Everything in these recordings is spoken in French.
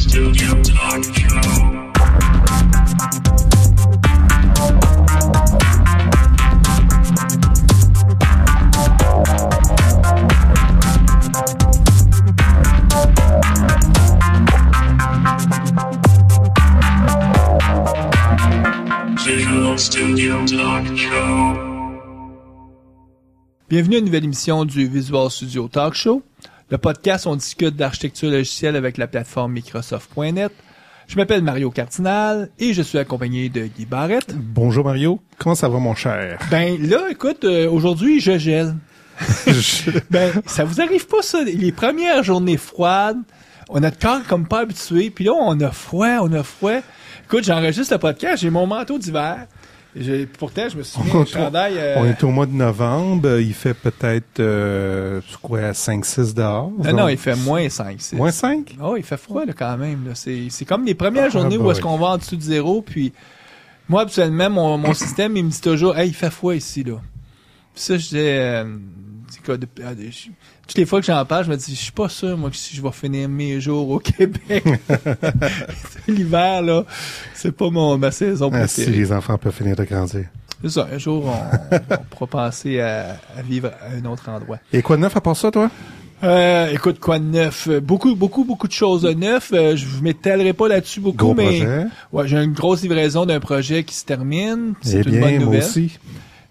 Studio Talk Show. Visual Studio Talk Show. Bienvenue à une nouvelle émission du Visual Studio Talk Show. Le podcast, on discute d'architecture logicielle avec la plateforme Microsoft.net. Je m'appelle Mario Cardinal et je suis accompagné de Guy Barrette. Bonjour Mario, comment ça va mon cher? Ben là, écoute, aujourd'hui, je gèle. Ben, ça vous arrive pas ça? Les premières journées froides, on a notre corps comme pas habitué, puis là, on a froid. Écoute, j'enregistre le podcast, j'ai mon manteau d'hiver. Pourtant, je me suis mis un chandail... On est au mois de novembre, il fait peut-être, 5-6 dehors? Non, il fait moins 5-6. Moins 5? Oh, il fait froid là, quand même. Là. C'est comme les premières journées où est-ce qu'on va en dessous de zéro, puis moi, habituellement, mon système, il me dit toujours « Hey, il fait froid ici, là. » Puis ça, je disais... toutes les fois que j'en parle, je me dis, je suis pas sûr, moi, que si je vais finir mes jours au Québec. L'hiver, là, c'est pas ma saison préférée. Si les enfants peuvent finir de grandir. C'est ça, un jour, on pourra penser à vivre à un autre endroit. Et quoi de neuf à part ça, toi? Écoute, quoi de neuf? Beaucoup de choses de neuf. Je vous m'étalerai pas là-dessus beaucoup, Gros mais projet. Ouais, j'ai une grosse livraison d'un projet qui se termine. C'est une bonne moi nouvelle. aussi.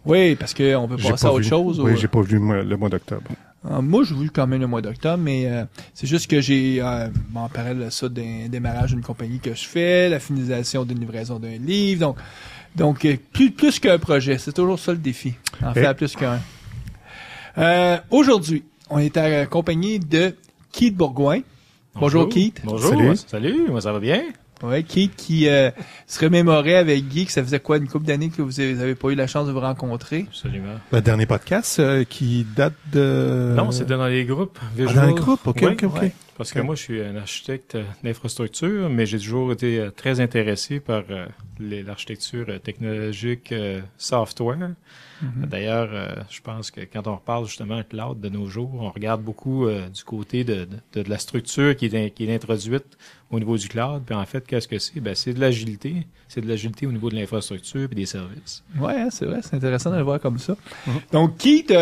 Oui, parce qu'on peut passer à autre chose. Oui, j'ai pas vu le mois d'octobre. Moi, j'ai vu quand même le mois d'octobre, mais c'est juste que j'ai, en parallèle de ça, d'un démarrage d'une compagnie que je fais, la finalisation d'une livraison d'un livre, donc plus qu'un projet, c'est toujours ça le défi, en faire plus qu'un. Aujourd'hui, on est accompagné de Keith Bourgoin. Bonjour Keith. Bonjour. Salut, moi ça va bien? Ouais, Keith qui se remémorait avec Guy que ça faisait quoi, une couple d'années que vous avez pas eu la chance de vous rencontrer. Absolument. Le dernier podcast qui date de... Non, c'était dans les groupes. Dans les groupes, OK. Parce que moi, je suis un architecte d'infrastructure, mais j'ai toujours été très intéressé par l'architecture technologique software. Mm-hmm. D'ailleurs, je pense que quand on reparle justement cloud de nos jours, on regarde beaucoup du côté de la structure qui est introduite au niveau du cloud. Puis en fait, qu'est-ce que c'est? Ben, c'est de l'agilité. C'est de l'agilité au niveau de l'infrastructure et des services. Ouais, hein, c'est vrai, c'est intéressant de le voir comme ça. Mm-hmm. Donc, Keith,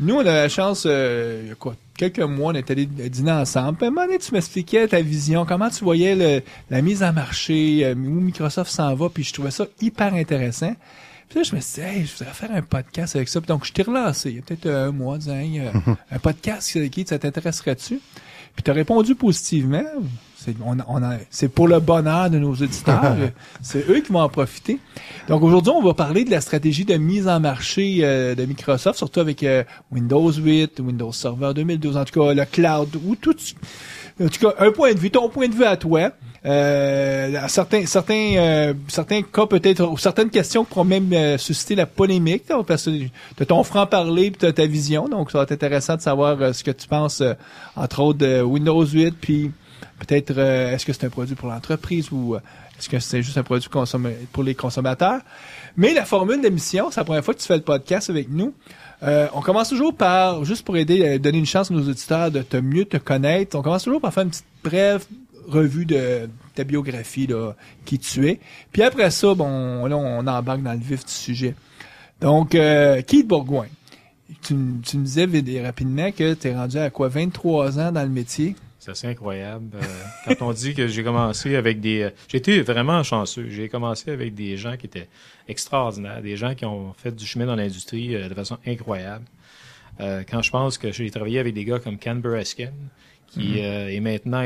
nous, on a la chance, il y a quoi? Quelques mois, on est allé dîner ensemble. Puis à un moment donné, tu m'expliquais ta vision, comment tu voyais la mise en marché, où Microsoft s'en va, puis je trouvais ça hyper intéressant. Puis là, je me suis dit, hey, je voudrais faire un podcast avec ça. Puis donc, je t'ai relancé, il y a peut-être un mois, disant, hey, un podcast, Keith, ça t'intéresserait-tu? Puis tu as répondu positivement. C'est pour le bonheur de nos auditeurs. C'est eux qui vont en profiter. Donc aujourd'hui, on va parler de la stratégie de mise en marché de Microsoft, surtout avec Windows 8, Windows Server 2012, en tout cas le cloud, ou tout. En tout cas, un point de vue, ton point de vue à toi. Certains cas peut-être, ou certaines questions qui pourront même susciter la polémique, parce que de ton franc-parler puis de ta vision. Donc ça va être intéressant de savoir ce que tu penses, entre autres, de Windows 8, puis peut-être, est-ce que c'est un produit pour l'entreprise ou est-ce que c'est juste un produit pour les consommateurs? Mais la formule d'émission, c'est la première fois que tu fais le podcast avec nous. On commence toujours par, juste pour aider à donner une chance à nos auditeurs de mieux te connaître, on commence toujours par faire une petite brève revue de ta biographie, là, qui tu es. Puis après ça, bon, là, on embarque dans le vif du sujet. Donc, Keith Bourgoin, tu me disais rapidement que tu es rendu à quoi, 23 ans dans le métier? C'est assez incroyable. Quand on dit que j'ai commencé avec j'ai été vraiment chanceux. J'ai commencé avec des gens qui étaient extraordinaires, des gens qui ont fait du chemin dans l'industrie de façon incroyable. Quand je pense que j'ai travaillé avec des gars comme Ken Bereskin, qui est maintenant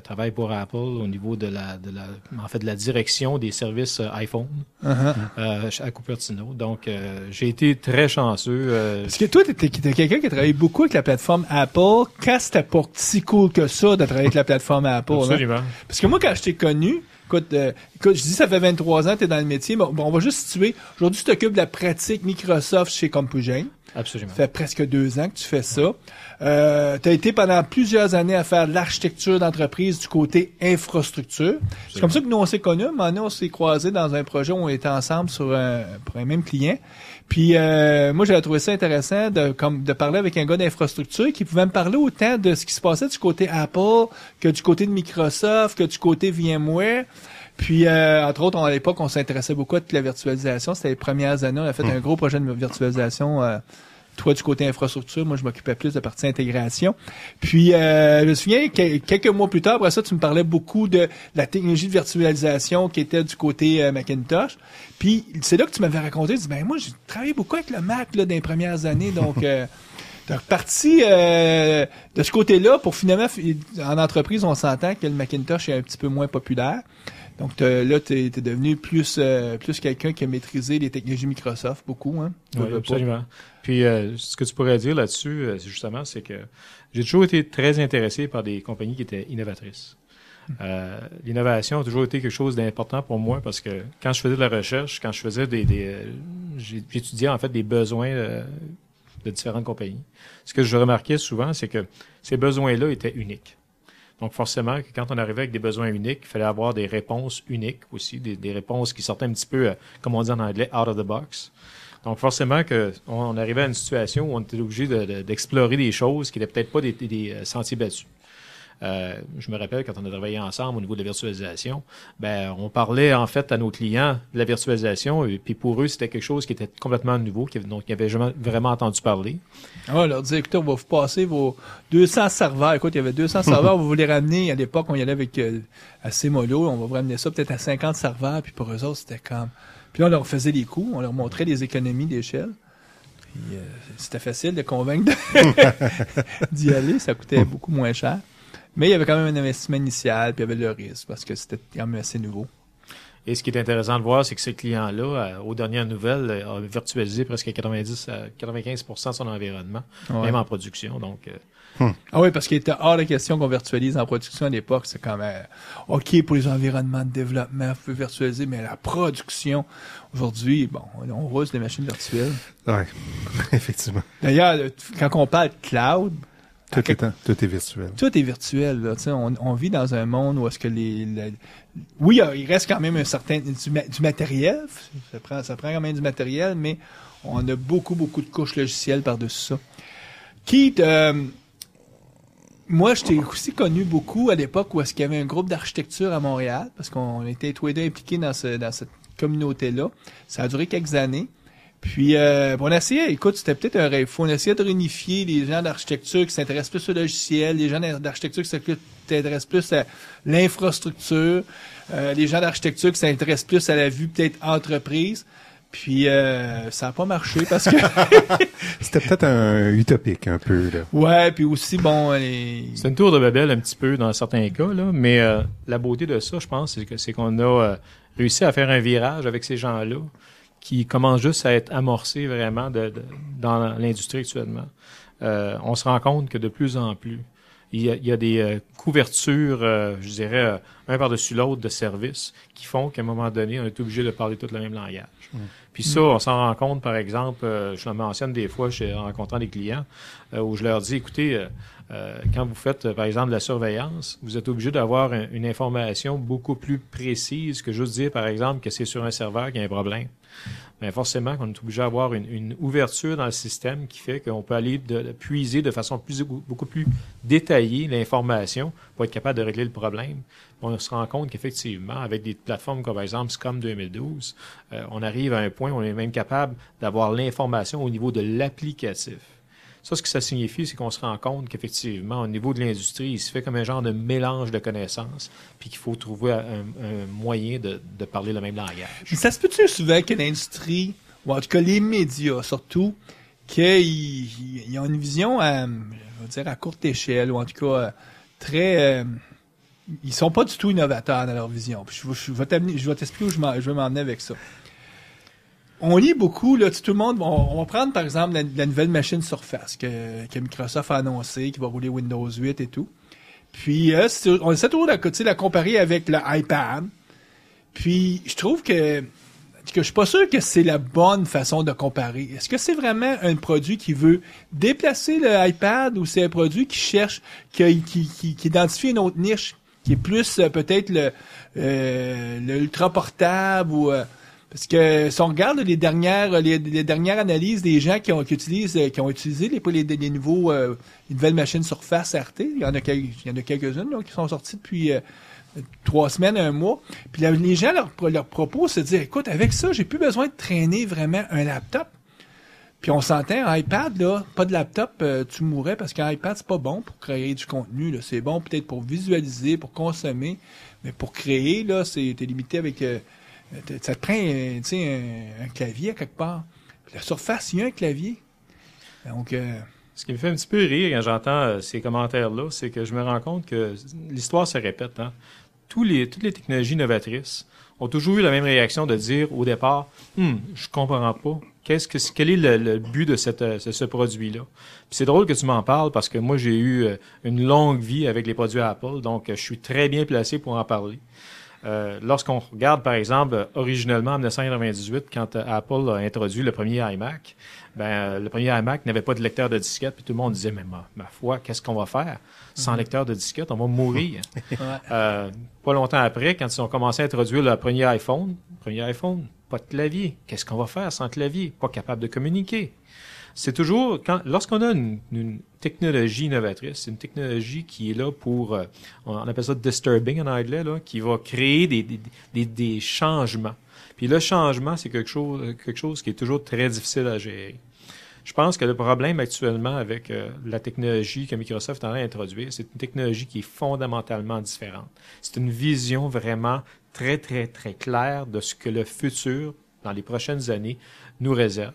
travaille pour Apple au niveau de la direction des services iPhone à Cupertino. Donc j'ai été très chanceux. Parce que toi, t'es quelqu'un qui a travaillé beaucoup avec la plateforme Apple. Quand c'était pas si cool que ça de travailler avec la plateforme Apple? Absolument. Hein? Parce que moi, quand je t'ai connu, écoute, je dis ça fait 23 ans que tu es dans le métier. Bon, on va juste situer. Aujourd'hui, tu t'occupes de la pratique Microsoft chez Compugene. Absolument. Ça fait presque 2 ans que tu fais ça. Tu as été pendant plusieurs années à faire de l'architecture d'entreprise du côté infrastructure. C'est comme ça que nous, on s'est connus. Maintenant, on s'est croisés dans un projet où on était ensemble pour un même client. Puis moi, j'avais trouvé ça intéressant de parler avec un gars d'infrastructure qui pouvait me parler autant de ce qui se passait du côté Apple que du côté de Microsoft, que du côté VMware. Puis, entre autres, à l'époque, on s'intéressait beaucoup à toute la virtualisation. C'était les premières années. On a fait un gros projet de virtualisation. Toi, du côté infrastructure, moi, je m'occupais plus de la partie intégration. Puis, je me souviens, quelques mois plus tard, après ça, tu me parlais beaucoup de la technologie de virtualisation qui était du côté Macintosh. Puis, c'est là que tu m'avais raconté, tu dis, ben moi, j'ai travaillé beaucoup avec le Mac là, dans les premières années. Donc, t'es reparti de ce côté-là pour finalement, en entreprise, on s'entend que le Macintosh est un petit peu moins populaire. Donc là, t'es devenu plus quelqu'un qui a maîtrisé les technologies Microsoft, beaucoup, hein? Oui, absolument. Puis, ce que tu pourrais dire là-dessus, c'est que j'ai toujours été très intéressé par des compagnies qui étaient innovatrices. L'innovation a toujours été quelque chose d'important pour moi parce que quand je faisais de la recherche, quand je faisais j'étudiais en fait des besoins de différentes compagnies, ce que je remarquais souvent, c'est que ces besoins-là étaient uniques. Donc, forcément, quand on arrivait avec des besoins uniques, il fallait avoir des réponses uniques aussi, des réponses qui sortaient un petit peu, comme on dit en anglais, out of the box. Donc, forcément, on arrivait à une situation où on était obligé d'explorer des choses qui n'étaient peut-être pas des sentiers battus. Je me rappelle quand on a travaillé ensemble au niveau de la virtualisation, on parlait en fait à nos clients de la virtualisation et puis pour eux, c'était quelque chose qui était complètement nouveau, dont ils n'avaient jamais vraiment entendu parler. On leur disait, écoutez, on va vous passer vos 200 serveurs. Écoute, il y avait 200 serveurs, vous les ramener. À l'époque, on y allait avec assez mollo. On va vous ramener ça peut-être à 50 serveurs. Puis pour eux autres, c'était comme... Puis là, on leur faisait les coûts. On leur montrait les économies d'échelle. Puis c'était facile de convaincre d'y aller. Ça coûtait beaucoup moins cher. Mais il y avait quand même un investissement initial, puis il y avait le risque, parce que c'était quand même assez nouveau. Et ce qui est intéressant de voir, c'est que ces clients-là, aux dernières nouvelles, ont virtualisé presque 95% de son environnement, même en production. Donc, Ah oui, parce qu'il était hors de question qu'on virtualise en production à l'époque. C'est quand même OK pour les environnements de développement, vous pouvez virtualiser, mais la production, aujourd'hui, bon, on roule sur des machines virtuelles. Oui, effectivement. D'ailleurs, quand on parle de cloud, tout est virtuel. Tout est virtuel. Là. On vit dans un monde où est-ce que oui, il reste quand même un certain du matériel. Ça prend quand même du matériel, mais on a beaucoup de couches logicielles par-dessus ça. Keith, moi, je t'ai aussi connu beaucoup à l'époque où est-ce qu'il y avait un groupe d'architecture à Montréal, parce qu'on était tous les deux impliqués dans cette communauté-là. Ça a duré quelques années. Puis, on essayait, écoute, c'était peut-être un rêve fou. On essayait de réunifier les gens d'architecture qui s'intéressent plus au logiciel, les gens d'architecture qui s'intéressent plus à l'infrastructure, les gens d'architecture qui s'intéressent plus à la vue peut-être entreprise. Puis, ça n'a pas marché parce que... C'était peut-être un utopique, un peu, là. Ouais, puis aussi, bon... C'est une tour de Babel un petit peu dans certains cas, là, mais la beauté de ça, je pense, c'est qu'on a réussi à faire un virage avec ces gens-là qui commence juste à être amorcé vraiment dans l'industrie actuellement. On se rend compte que de plus en plus, il y a des couvertures, je dirais, un par-dessus l'autre de services qui font qu'à un moment donné, on est obligé de parler tout le même langage. Puis ça, on s'en rend compte, par exemple, je le mentionne des fois en rencontrant des clients, où je leur dis, écoutez, quand vous faites, par exemple, de la surveillance, vous êtes obligé d'avoir une information beaucoup plus précise que juste dire, par exemple, que c'est sur un serveur qu'il y a un problème. Mais forcément, on est obligé d'avoir une ouverture dans le système qui fait qu'on peut aller puiser de façon beaucoup plus détaillée l'information pour être capable de régler le problème. On se rend compte qu'effectivement, avec des plateformes comme par exemple Scrum 2012, on arrive à un point où on est même capable d'avoir l'information au niveau de l'applicatif. Ça, ce que ça signifie, c'est qu'on se rend compte qu'effectivement, au niveau de l'industrie, il se fait comme un genre de mélange de connaissances, puis qu'il faut trouver un moyen de parler le même langage. Ça se peut-tu souvent que l'industrie, ou en tout cas les médias surtout, qu'ils ont une vision je vais dire à courte échelle, ou en tout cas très... ils sont pas du tout innovateurs dans leur vision. Puis je vais t'expliquer où je vais m'emmener avec ça. On lit beaucoup, là, tout le monde, on va prendre par exemple la nouvelle machine Surface que Microsoft a annoncé, qui va rouler Windows 8 et tout. Puis on essaie toujours la comparer avec le iPad. Puis je trouve que que je suis pas sûr que c'est la bonne façon de comparer. Est-ce que c'est vraiment un produit qui veut déplacer le iPad ou c'est un produit qui cherche, qui identifie une autre niche, qui est plus peut-être le ultra portable ou parce que si on regarde les dernières analyses des gens qui ont utilisé les nouveaux les nouvelles machines Surface RT, il y en a quelques-unes là, qui sont sorties depuis 3 semaines, 1 mois. Puis là, les gens leur proposent de se dire, écoute, avec ça, j'ai plus besoin de traîner vraiment un laptop. Puis on s'entend, un iPad, là, pas de laptop, tu mourrais parce qu'un iPad, c'est pas bon pour créer du contenu. Là. C'est bon peut-être pour visualiser, pour consommer, mais pour créer, là, t'es limité avec... ça te prend un clavier à quelque part. Puis la Surface, il y a un clavier. Donc... Ce qui me fait un petit peu rire quand j'entends ces commentaires-là, c'est que je me rends compte que l'histoire se répète. Hein? Toutes les technologies novatrices ont toujours eu la même réaction de dire au départ, je comprends pas. Quel est le but de ce produit-là? Puis c'est drôle que tu m'en parles parce que moi, j'ai eu une longue vie avec les produits Apple, donc je suis très bien placé pour en parler. Lorsqu'on regarde, par exemple, originellement en 1998, quand Apple a introduit le premier iMac, le premier iMac n'avait pas de lecteur de disquette, puis tout le monde disait, mais ma foi, qu'est-ce qu'on va faire? Sans lecteur de disquette, on va mourir. Pas longtemps après, quand ils ont commencé à introduire le premier iPhone, pas de clavier. Qu'est-ce qu'on va faire sans clavier? Pas capable de communiquer. C'est toujours, lorsqu'on a une technologie innovatrice, c'est une technologie qui est là pour, on appelle ça disturbing en anglais, là, qui va créer des changements. Puis le changement, c'est quelque chose qui est toujours très difficile à gérer. Je pense que le problème actuellement avec la technologie que Microsoft est en train d'introduire, c'est une technologie qui est fondamentalement différente. C'est une vision vraiment très, très, très claire de ce que le futur, dans les prochaines années, nous réserve.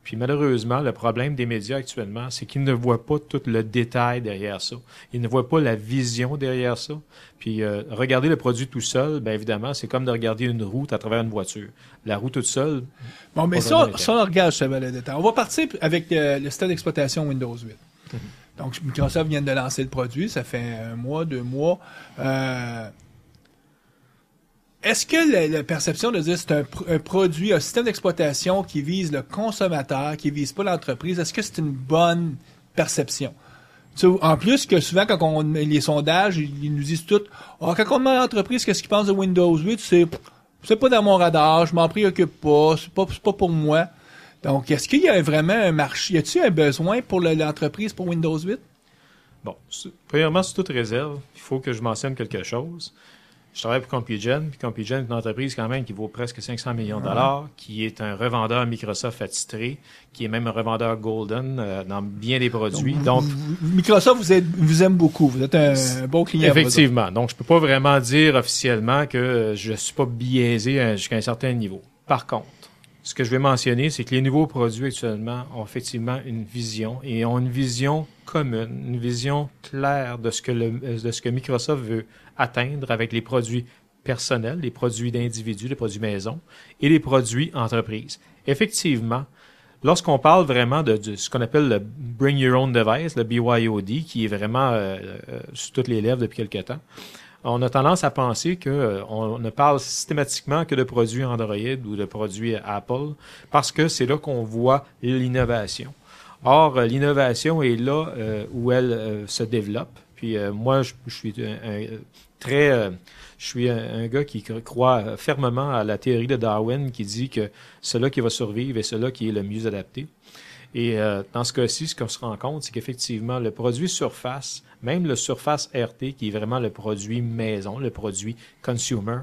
Puis malheureusement, le problème des médias actuellement, c'est qu'ils ne voient pas tout le détail derrière ça. Ils ne voient pas la vision derrière ça. Puis regarder le produit tout seul, bien évidemment, c'est comme de regarder une route à travers une voiture. La roue toute seule... Bon, mais ça on regarde justement le détail. On va partir avec le système d'exploitation Windows 8. Donc, Microsoft vient de lancer le produit, ça fait 1 mois, 2 mois. Est-ce que la perception de dire c'est un produit, un système d'exploitation qui vise le consommateur, qui vise pas l'entreprise, est-ce que c'est une bonne perception? En plus que souvent, quand on les sondages, ils nous disent tout, quand on demande à l'entreprise qu'est-ce qu'ils pensent de Windows 8, c'est pas dans mon radar, je m'en préoccupe pas, c'est pas pour moi. Donc, est-ce qu'il y a vraiment un marché, y a-t-il un besoin pour l'entreprise pour Windows 8? Bon, premièrement, sous toute réserve, il faut que je mentionne quelque chose. Je travaille pour CompuGen, puis CompuGen est une entreprise quand même qui vaut presque 500 millions de dollars, qui est un revendeur Microsoft attitré, qui est même un revendeur Golden dans bien des produits. Donc Microsoft vous aime beaucoup, vous êtes un bon client. Effectivement. Donc je peux pas vraiment dire officiellement que je suis pas biaisé jusqu'à un certain niveau. Par contre, ce que je vais mentionner, c'est que les nouveaux produits actuellement ont effectivement une vision et ont une vision commune, une vision claire de ce que Microsoft veut atteindre avec les produits personnels, les produits d'individus, les produits maison et les produits entreprises. Effectivement, lorsqu'on parle vraiment de ce qu'on appelle le Bring Your Own Device, le BYOD, qui est vraiment sur toutes les lèvres depuis quelque temps, on a tendance à penser qu'on ne parle systématiquement que de produits Android ou de produits Apple parce que c'est là qu'on voit l'innovation. Or, l'innovation est là où elle se développe. Puis moi, je suis un gars qui croit fermement à la théorie de Darwin qui dit que celui qui va survivre est celui qui est le mieux adapté. Et dans ce cas-ci, ce qu'on se rend compte, c'est qu'effectivement, le produit Surface, même le Surface RT, qui est vraiment le produit maison, le produit consumer,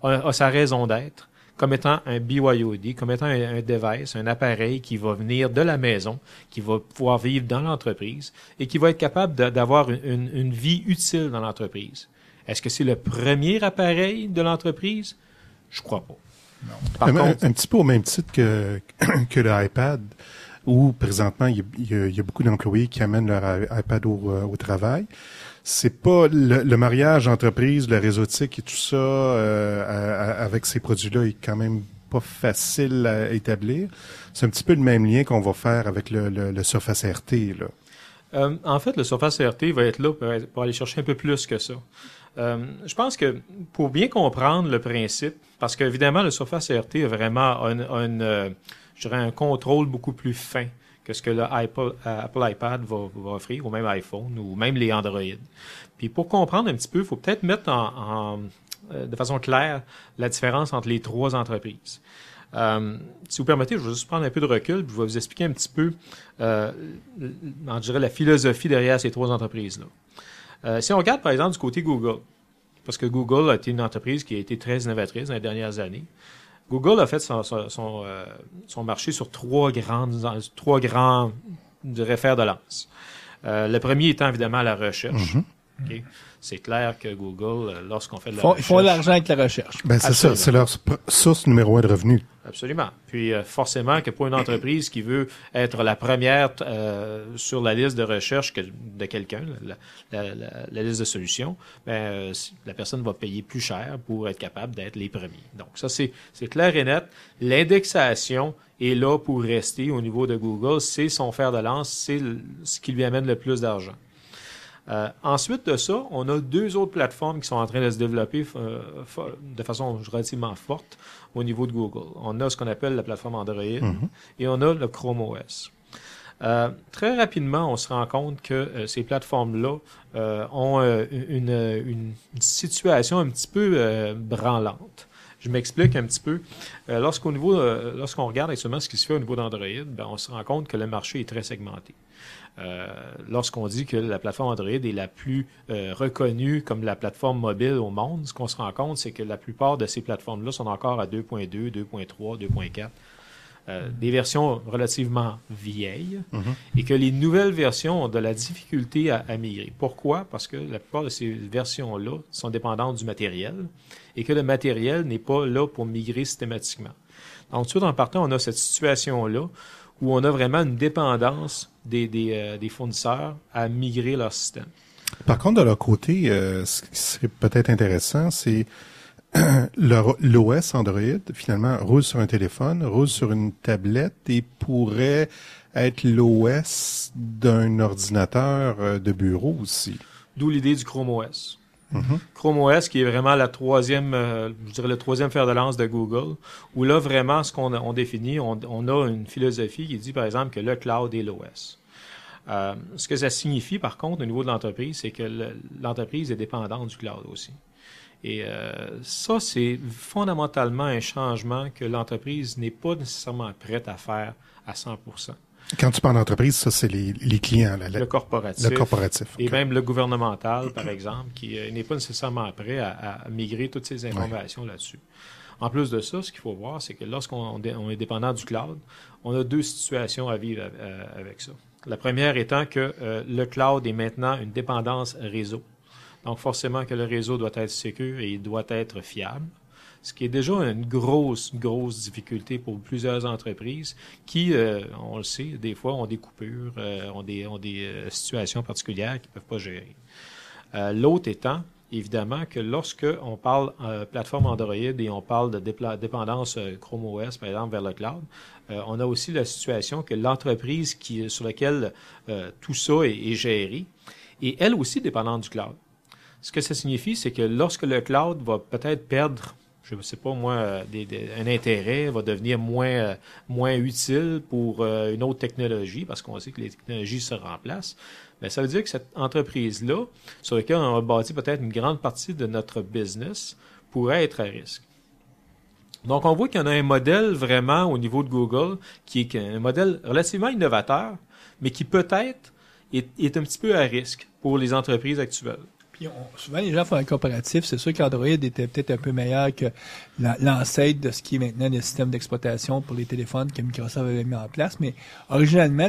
a sa raison d'être comme étant un BYOD, comme étant un device, un appareil qui va venir de la maison, qui va pouvoir vivre dans l'entreprise et qui va être capable d'avoir une vie utile dans l'entreprise. Est-ce que c'est le premier appareil de l'entreprise? Je crois pas. Non. Un petit peu au même titre que l'iPad, où présentement, il y a beaucoup d'employés qui amènent leur iPad au travail. C'est pas le mariage entreprise, le réseautique et tout ça avec ces produits-là est quand même pas facile à établir. C'est un petit peu le même lien qu'on va faire avec le Surface RT, là. En fait, le Surface RT va être là pour aller chercher un peu plus que ça. Je pense que pour bien comprendre le principe, parce qu'évidemment, le Surface RT a vraiment je dirais un contrôle beaucoup plus fin que ce que le Apple iPad va offrir, ou même iPhone, ou même les Android. Puis pour comprendre un petit peu, il faut peut-être mettre de façon claire la différence entre les trois entreprises. Si vous permettez, je vais juste prendre un peu de recul, puis je vais vous expliquer un petit peu, je dirais, la philosophie derrière ces trois entreprises-là. Si on regarde, par exemple, du côté Google, parce que Google a été une entreprise qui a été très innovatrice dans les dernières années, Google a fait son marché sur trois grands fers de lance. Le premier étant évidemment la recherche. Mm-hmm. Okay? C'est clair que Google, lorsqu'on fait de la recherche... Ils font de l'argent avec la recherche. Ben, c'est ça, c'est leur source numéro 1 de revenus. Absolument. Puis forcément que pour une entreprise qui veut être la première sur la liste de recherche de quelqu'un, la liste de solutions, la personne va payer plus cher pour être capable d'être les premiers. Donc ça, c'est clair et net. L'indexation est là pour rester au niveau de Google. C'est son fer de lance, c'est ce qui lui amène le plus d'argent. Ensuite de ça, on a deux autres plateformes qui sont en train de se développer de façon relativement forte au niveau de Google. On a ce qu'on appelle la plateforme Android et on a le Chrome OS. Très rapidement, on se rend compte que ces plateformes-là ont une situation un petit peu branlante. Je m'explique un petit peu. Lorsqu'on regarde actuellement ce qui se fait au niveau d'Android, on se rend compte que le marché est très segmenté. Lorsqu'on dit que la plateforme Android est la plus reconnue comme la plateforme mobile au monde, ce qu'on se rend compte, c'est que la plupart de ces plateformes-là sont encore à 2.2, 2.3, 2.4. Des versions relativement vieilles et que les nouvelles versions ont de la difficulté à migrer. Pourquoi? Parce que la plupart de ces versions-là sont dépendantes du matériel et que le matériel n'est pas là pour migrer systématiquement. Donc, tout de suite, en partant, on a cette situation-là où on a vraiment une dépendance des fournisseurs à migrer leur système. Par contre, de leur côté, ce qui serait peut-être intéressant, c'est l'OS Android, finalement, roule sur un téléphone, roule sur une tablette et pourrait être l'OS d'un ordinateur de bureau aussi. D'où l'idée du Chrome OS. Chrome OS qui est vraiment le troisième fer de lance de Google, où là, vraiment, ce qu'on définit, on a une philosophie qui dit, par exemple, que le cloud est l'OS. Ce que ça signifie, par contre, au niveau de l'entreprise, c'est que l'entreprise est dépendante du cloud aussi. Et ça, c'est fondamentalement un changement que l'entreprise n'est pas nécessairement prête à faire à 100%. Quand tu parles d'entreprise, ça, c'est les clients. Le corporatif. Le corporatif. Et même le gouvernemental, par exemple, qui n'est pas nécessairement prêt à migrer toutes ces informations là-dessus. En plus de ça, ce qu'il faut voir, c'est que lorsqu'on est dépendant du cloud, on a deux situations à vivre avec ça. La première étant que le cloud est maintenant une dépendance réseau. Donc, forcément que le réseau doit être sécure et il doit être fiable, ce qui est déjà une grosse difficulté pour plusieurs entreprises qui, on le sait, des fois ont des coupures, ont des situations particulières qu'ils ne peuvent pas gérer. L'autre étant, évidemment, que lorsque on parle plateforme Android et on parle de dépendance Chrome OS, par exemple, vers le cloud, on a aussi la situation que l'entreprise sur laquelle tout ça est géré est elle aussi dépendante du cloud. Ce que ça signifie, c'est que lorsque le cloud va peut-être perdre, je ne sais pas moi, un intérêt, va devenir moins utile pour une autre technologie, parce qu'on sait que les technologies se remplacent, bien, ça veut dire que cette entreprise-là, sur laquelle on va bâtir peut-être une grande partie de notre business, pourrait être à risque. Donc, on voit qu'il y en a un modèle vraiment au niveau de Google qui est un modèle relativement innovateur, mais qui peut-être est un petit peu à risque pour les entreprises actuelles. Puis souvent, les gens font un comparatif. C'est sûr qu'Android était peut-être un peu meilleur que l'ancêtre de ce qui est maintenant le système d'exploitation pour les téléphones que Microsoft avait mis en place. Mais originalement,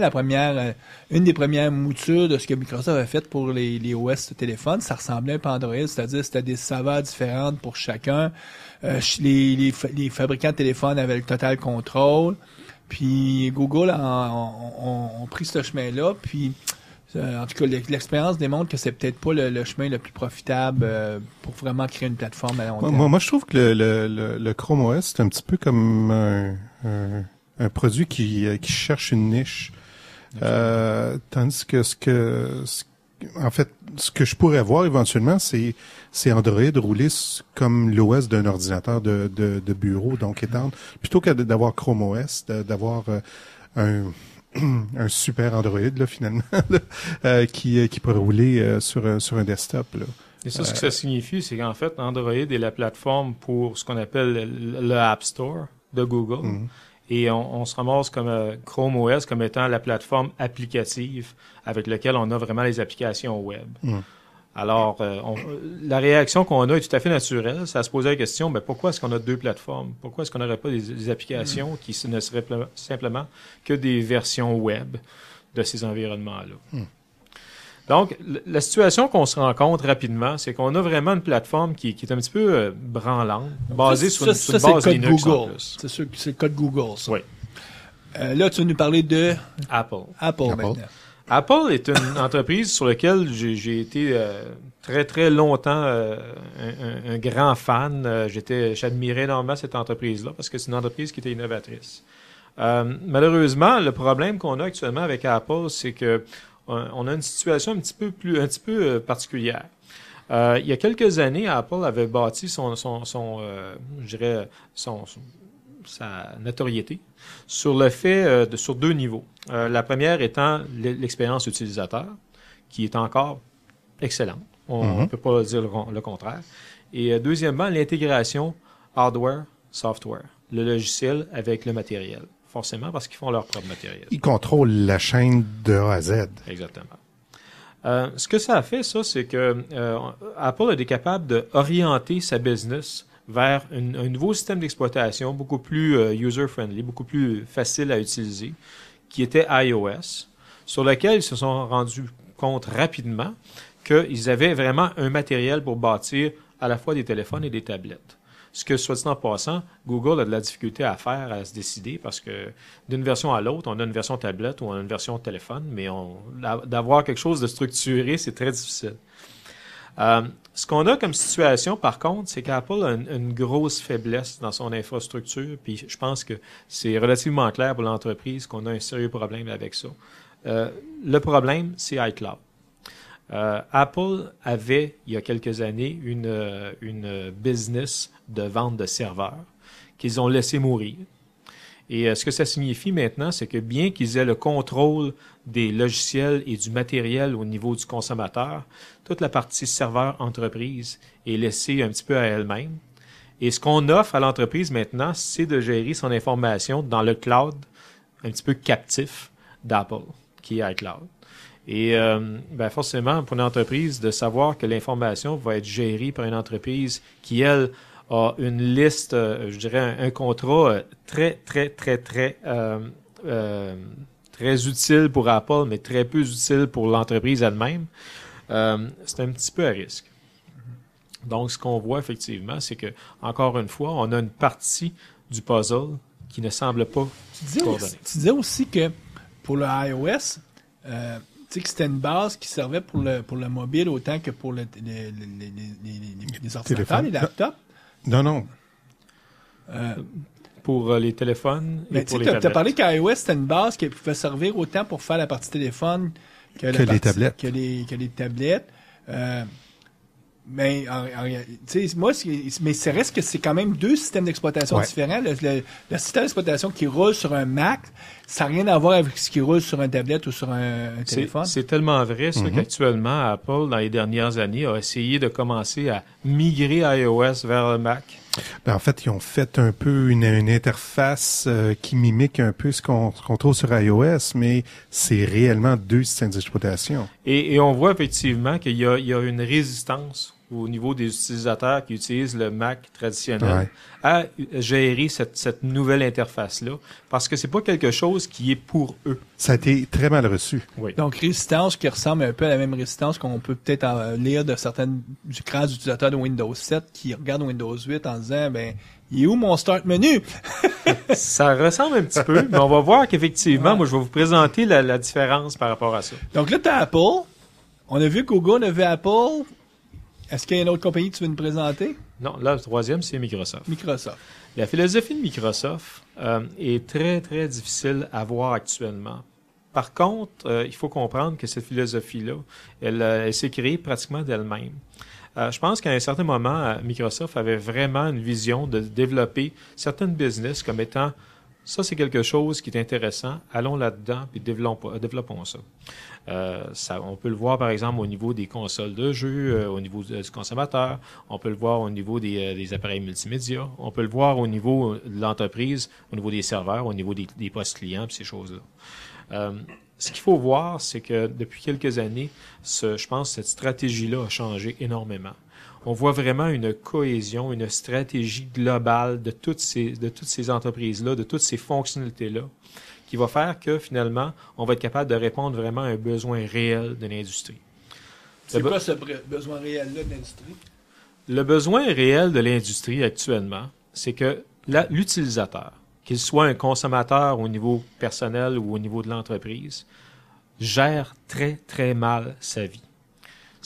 une des premières moutures de ce que Microsoft avait fait pour les OS de téléphone, ça ressemblait un peu à Android, c'est-à-dire c'était des saveurs différentes pour chacun. Les fabricants de téléphones avaient le total contrôle. Puis Google ont pris ce chemin-là. Puis en tout cas, l'expérience démontre que c'est peut-être pas le chemin le plus profitable pour vraiment créer une plateforme à long terme. Moi, je trouve que le Chrome OS, c'est un petit peu comme un produit qui cherche une niche. Tandis que en fait, ce que je pourrais voir éventuellement, c'est Android rouler comme l'OS d'un ordinateur de bureau, donc étendre, plutôt que d'avoir Chrome OS, d'avoir un super Android là finalement qui pourrait rouler sur un desktop là. Et ça, ce que ça signifie, c'est qu'en fait, Android est la plateforme pour ce qu'on appelle le App Store de Google. Mm-hmm. Et on se ramasse comme Chrome OS comme étant la plateforme applicative avec laquelle on a vraiment les applications web. Mm. Alors, la réaction qu'on a est tout à fait naturelle. Ça se posait la question, ben, pourquoi est-ce qu'on a deux plateformes? Pourquoi est-ce qu'on n'aurait pas des applications qui ne seraient simplement que des versions web de ces environnements-là? Mm. Donc, la situation qu'on se rend compte rapidement, c'est qu'on a vraiment une plateforme qui est un petit peu branlante, basée sur une base Linux en plus. C'est sûr que c'est le code Google, ça. Oui. Là, tu vas nous parler de Apple. Apple. Maintenant. Apple est une entreprise sur laquelle j'ai été très, très longtemps un grand fan. J'admirais énormément cette entreprise-là parce que c'est une entreprise qui était innovatrice. Malheureusement, le problème qu'on a actuellement avec Apple, c'est que on a une situation un petit peu particulière. Il y a quelques années, Apple avait bâti sa notoriété sur le fait sur deux niveaux. La première étant l'expérience utilisateur, qui est encore excellente. On ne peut pas dire le contraire. Et deuxièmement, l'intégration hardware-software, le logiciel avec le matériel. Forcément, parce qu'ils font leur propre matériel. Ils contrôlent la chaîne de A à Z. Exactement. Ce que ça a fait, ça, c'est que Apple a été capable d'orienter sa business vers un nouveau système d'exploitation beaucoup plus user-friendly, beaucoup plus facile à utiliser, qui était iOS, sur lequel ils se sont rendus compte rapidement qu'ils avaient vraiment un matériel pour bâtir à la fois des téléphones et des tablettes. Ce que, soit dit en passant, Google a de la difficulté à faire, à se décider, parce que d'une version à l'autre, on a une version tablette ou on a une version téléphone, mais d'avoir quelque chose de structuré, c'est très difficile. Ce qu'on a comme situation, par contre, c'est qu'Apple a une grosse faiblesse dans son infrastructure, puis je pense que c'est relativement clair pour l'entreprise qu'on a un sérieux problème avec ça. Le problème, c'est iCloud. Apple avait, il y a quelques années, une business de vente de serveurs qu'ils ont laissé mourir. Et ce que ça signifie maintenant, c'est que bien qu'ils aient le contrôle des logiciels et du matériel au niveau du consommateur, toute la partie serveur entreprise est laissée un petit peu à elle-même. Et ce qu'on offre à l'entreprise maintenant, c'est de gérer son information dans le cloud un petit peu captif d'Apple, qui est iCloud. Et forcément, pour une entreprise, de savoir que l'information va être gérée par une entreprise qui, elle, a une liste, je dirais un contrat très, très, très, très, très utile pour Apple, mais très peu utile pour l'entreprise elle-même, c'est un petit peu à risque. Donc, ce qu'on voit effectivement, c'est que, encore une fois, on a une partie du puzzle qui ne semble pas coordonnée. Tu disais aussi que pour le iOS, tu sais que c'était une base qui servait pour le mobile autant que pour les ordinateurs, les laptops. Non. Pour les téléphones et pour les tablettes. Tu as parlé qu'iOS, c'était une base qui pouvait servir autant pour faire la partie téléphone que les tablettes. Que les tablettes. Mais tu sais, moi, mais ça reste que c'est quand même deux systèmes d'exploitation différents. Le système d'exploitation qui roule sur un Mac, ça n'a rien à voir avec ce qui roule sur un tablette ou sur un téléphone. C'est tellement vrai, ça, qu'actuellement, Apple, dans les dernières années, a essayé de commencer à migrer iOS vers le Mac. En fait, ils ont fait un peu une interface qui mimique un peu ce qu'on trouve sur iOS, mais c'est réellement deux systèmes d'exploitation. Et on voit effectivement qu'il y a une résistance au niveau des utilisateurs qui utilisent le Mac traditionnel à gérer cette nouvelle interface-là, parce que c'est pas quelque chose qui est pour eux. Ça a été très mal reçu. Oui. Donc, résistance qui ressemble un peu à la même résistance qu'on peut peut-être lire de certaines du cran d'utilisateurs de Windows 7 qui regardent Windows 8 en disant, il est où mon start menu? Ça ressemble un petit peu, mais on va voir qu'effectivement, moi, je vais vous présenter la différence par rapport à ça. Donc là, tu as Apple. On a vu Google, on a vu Apple. Est-ce qu'il y a une autre compagnie que tu veux nous présenter? Non, là, le troisième, c'est Microsoft. La philosophie de Microsoft est très, très difficile à voir actuellement Par contre, il faut comprendre que cette philosophie-là, elle s'est créée pratiquement d'elle-même. Je pense qu'à un certain moment, Microsoft avait vraiment une vision de développer certaines business comme étant ça, c'est quelque chose qui est intéressant. Allons là-dedans et développons ça. On peut le voir, par exemple, au niveau des consoles de jeux, au niveau du consommateur. On peut le voir au niveau des appareils multimédia. On peut le voir au niveau de l'entreprise, au niveau des serveurs, au niveau des postes clients, ces choses-là. Ce qu'il faut voir, c'est que depuis quelques années, je pense que cette stratégie-là a changé énormément. On voit vraiment une cohésion, une stratégie globale de toutes ces entreprises-là, de toutes ces fonctionnalités-là, qui va faire que, finalement, on va être capable de répondre vraiment à un besoin réel de l'industrie. C'est quoi ce besoin réel-là de l'industrie? Le besoin réel de l'industrie actuellement, c'est que l'utilisateur, qu'il soit un consommateur au niveau personnel ou au niveau de l'entreprise, gère très, très mal sa vie.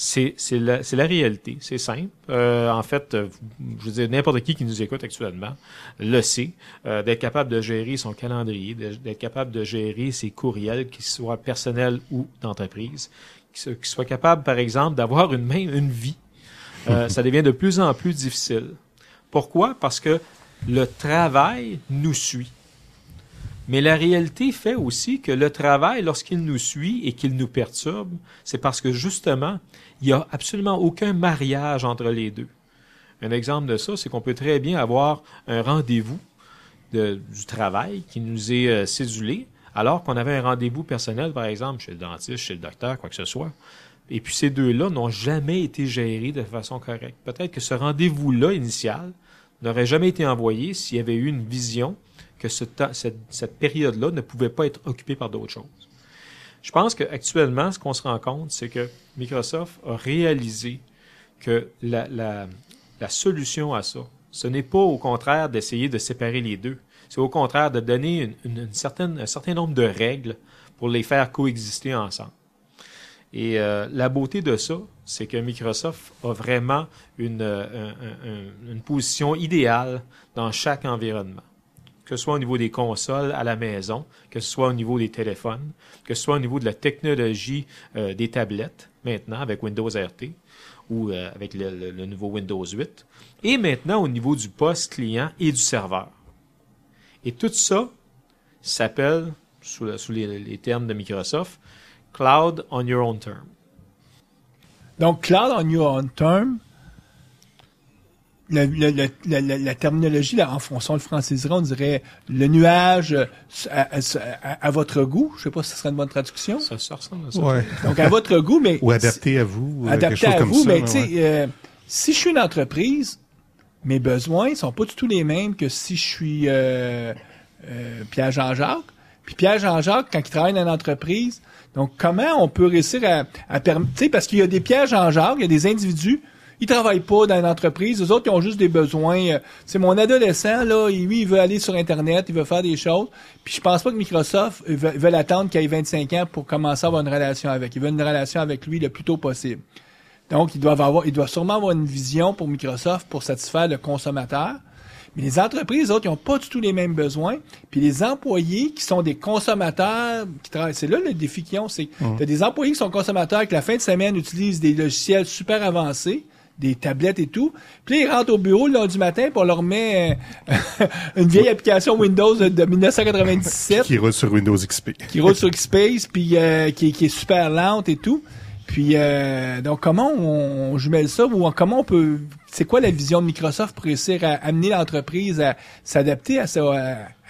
C'est la réalité, c'est simple. En fait, je veux dire, n'importe qui nous écoute actuellement le sait, d'être capable de gérer son calendrier, d'être capable de gérer ses courriels, qu'ils soient personnels ou d'entreprise, qu'il soit capable, par exemple, d'avoir une vie. Ça devient de plus en plus difficile. Pourquoi? Parce que le travail nous suit. Mais la réalité fait aussi que le travail, lorsqu'il nous suit et qu'il nous perturbe, c'est parce que justement, il n'y a absolument aucun mariage entre les deux. Un exemple de ça, c'est qu'on peut très bien avoir un rendez-vous du travail qui nous est cédulé, alors qu'on avait un rendez-vous personnel, par exemple, chez le dentiste, chez le docteur, quoi que ce soit. Et puis ces deux-là n'ont jamais été gérés de façon correcte. Peut-être que ce rendez-vous-là initial n'aurait jamais été envoyé s'il y avait eu une vision que cette période-là ne pouvait pas être occupée par d'autres choses. Je pense qu'actuellement, ce qu'on se rend compte, c'est que Microsoft a réalisé que la solution à ça, ce n'est pas au contraire d'essayer de séparer les deux. C'est au contraire de donner un certain nombre de règles pour les faire coexister ensemble. Et la beauté de ça, c'est que Microsoft a vraiment une position idéale dans chaque environnement. Que ce soit au niveau des consoles à la maison, que ce soit au niveau des téléphones, que ce soit au niveau de la technologie des tablettes, maintenant avec Windows RT ou avec le nouveau Windows 8, et maintenant au niveau du poste client et du serveur. Et tout ça s'appelle, sous les termes de Microsoft, Cloud on your own term. Donc, Cloud on your own term, la terminologie, là, on le franciserait, on dirait le nuage à votre goût. Je sais pas si ce serait une bonne traduction. Ça ressemble à ça. Ouais. Donc, à votre goût, mais... Ou adapté à vous. Adapté quelque chose à comme vous, ça, mais tu sais, ouais. Si je suis une entreprise, mes besoins sont pas du tout les mêmes que si je suis Pierre Jean-Jacques. Puis Pierre Jean-Jacques, quand il travaille dans une entreprise, donc comment on peut réussir à permettre... Tu sais, parce qu'il y a des Pierre Jean-Jacques, il y a des individus, ils travaillent pas dans l'entreprise. Les autres, ils ont juste des besoins. C'est mon adolescent, là, lui, il veut aller sur Internet, il veut faire des choses. Puis je pense pas que Microsoft veut l'attendre qu'il ait 25 ans pour commencer à avoir une relation avec. Il veut une relation avec lui le plus tôt possible. Donc, il doit sûrement avoir une vision pour Microsoft pour satisfaire le consommateur. Mais les entreprises, les autres, ils n'ont pas du tout les mêmes besoins. Puis les employés qui sont des consommateurs, qui travaillent, c'est là le défi qu'ils ont, c'est que tu as des employés qui sont consommateurs qui, la fin de semaine, utilisent des logiciels super avancés, des tablettes et tout. Puis là, ils rentrent au bureau le lundi matin pour leur met une vieille application Windows de 1997. Qui roule sur Windows XP. Qui roule sur XP, puis qui est super lente et tout. Puis, donc, comment on jumelle ça? Ou comment on peut... C'est quoi la vision de Microsoft pour réussir à amener l'entreprise à s'adapter à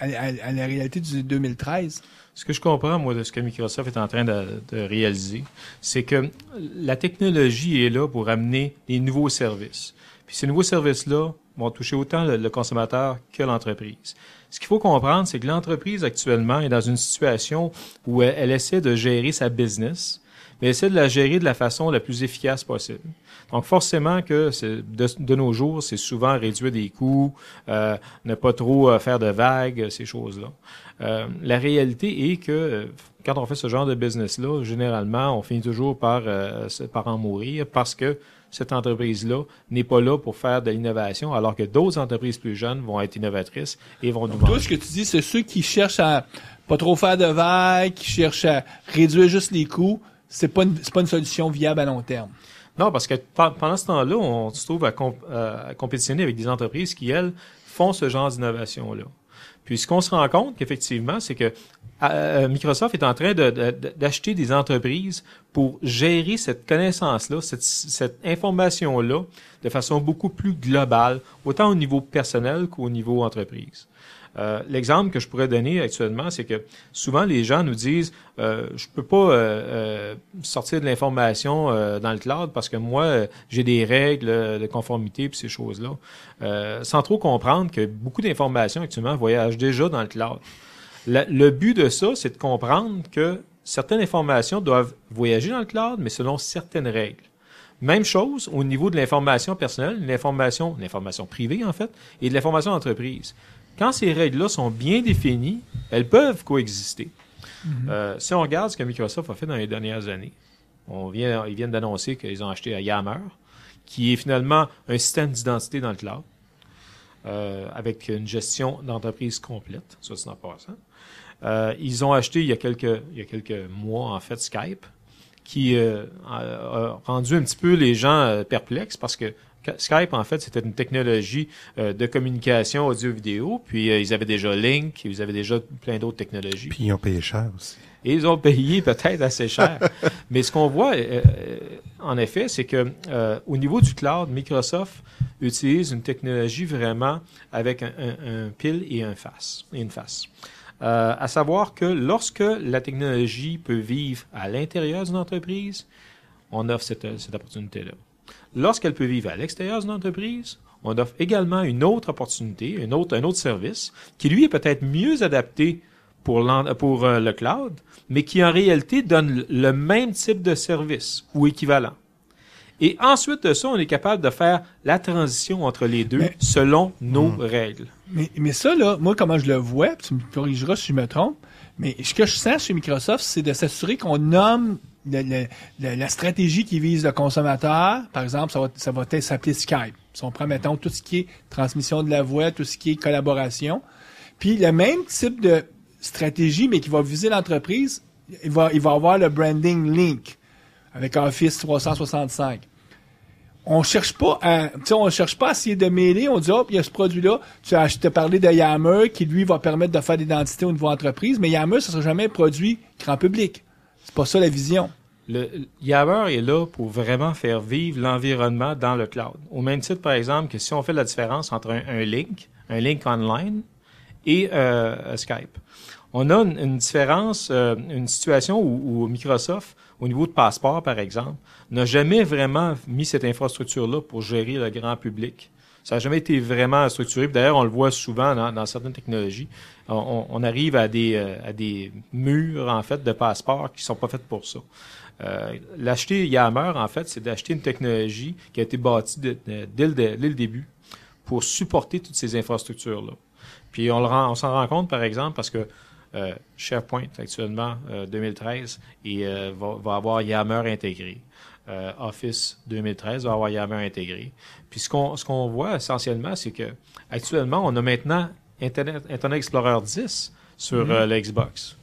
la réalité du 2013? Ce que je comprends, moi, de ce que Microsoft est en train de réaliser, c'est que la technologie est là pour amener des nouveaux services. Puis ces nouveaux services-là vont toucher autant le consommateur que l'entreprise. Ce qu'il faut comprendre, c'est que l'entreprise, actuellement, est dans une situation où elle essaie de gérer sa business, mais essaie de la gérer de la façon la plus efficace possible. Donc, forcément que de nos jours, c'est souvent réduire des coûts, ne pas trop faire de vagues, ces choses-là. La réalité est que quand on fait ce genre de business-là, généralement, on finit toujours par en mourir parce que cette entreprise-là n'est pas là pour faire de l'innovation, alors que d'autres entreprises plus jeunes vont être innovatrices et vont nous Toi, vendre. ce que tu dis, c'est ceux qui cherchent à pas trop faire de vagues, qui cherchent à réduire juste les coûts. C'est pas une solution viable à long terme. Non, parce que pendant ce temps-là, on se trouve à compétitionner avec des entreprises qui, elles, font ce genre d'innovation-là. Puis ce qu'on se rend compte qu'effectivement, c'est que Microsoft est en train d'acheter des entreprises pour gérer cette connaissance-là, cette information-là de façon beaucoup plus globale, autant au niveau personnel qu'au niveau entreprise. L'exemple que je pourrais donner actuellement, c'est que souvent les gens nous disent je peux pas sortir de l'information dans le cloud parce que moi j'ai des règles de conformité puis ces choses-là, sans trop comprendre que beaucoup d'informations actuellement voyagent déjà dans le cloud. Le but de ça, c'est de comprendre que certaines informations doivent voyager dans le cloud, mais selon certaines règles. Même chose au niveau de l'information personnelle, l'information privée en fait, et de l'information d'entreprise. Quand ces règles-là sont bien définies, elles peuvent coexister. Si on regarde ce que Microsoft a fait dans les dernières années, ils viennent d'annoncer qu'ils ont acheté Yammer, qui est finalement un système d'identité dans le cloud, avec une gestion d'entreprise complète, soit dit en passant. Ils ont acheté il y a quelques mois, en fait, Skype, qui a rendu un petit peu les gens perplexes parce que Skype, en fait, c'était une technologie de communication audio-vidéo, puis ils avaient déjà Link, ils avaient déjà plein d'autres technologies. Puis ils ont payé cher aussi. Et ils ont payé peut-être assez cher. Mais ce qu'on voit, en effet, c'est que au niveau du cloud, Microsoft utilise une technologie vraiment avec un pile et une face. À savoir que lorsque la technologie peut vivre à l'intérieur d'une entreprise, on offre cette opportunité-là. Lorsqu'elle peut vivre à l'extérieur d'une entreprise, on offre également une autre opportunité, un autre service, qui lui est peut-être mieux adapté pour le cloud, mais qui en réalité donne le même type de service ou équivalent. Et ensuite de ça, on est capable de faire la transition entre les deux selon nos règles. Mais ça, là, moi, comment je le vois, puis tu me corrigeras si je me trompe, mais ce que je sens chez Microsoft, c'est de s'assurer qu'on nomme la stratégie qui vise le consommateur. Par exemple, ça va peut-être s'appeler Skype. Si on prend, mettons, tout ce qui est transmission de la voix, tout ce qui est collaboration. Puis le même type de stratégie, mais qui va viser l'entreprise, il va avoir le branding Link avec Office 365. On cherche pas à essayer de mêler. On dit, il y a ce produit-là. Tu as parlé de Yammer, qui lui va permettre de faire l'identité au niveau entreprise, mais Yammer, ça sera jamais un produit grand public. C'est pas ça la vision. Yammer est là pour vraiment faire vivre l'environnement dans le cloud. Au même titre, par exemple, que si on fait la différence entre un link online et Skype. On a une différence, une situation où Microsoft, au niveau de passeport, par exemple, n'a jamais vraiment mis cette infrastructure-là pour gérer le grand public. Ça n'a jamais été vraiment structuré. D'ailleurs, on le voit souvent dans certaines technologies. On arrive à des murs, en fait, de passeports qui sont pas faits pour ça. L'acheter Yammer, en fait, c'est d'acheter une technologie qui a été bâtie dès le début pour supporter toutes ces infrastructures-là. Puis on s'en rend compte, par exemple, parce que SharePoint, actuellement, 2013, va avoir Yammer intégré. Office 2013 va avoir Yammer intégré. Puis ce qu'on voit essentiellement, c'est que actuellement, on a maintenant Internet Explorer 10 sur le Xbox.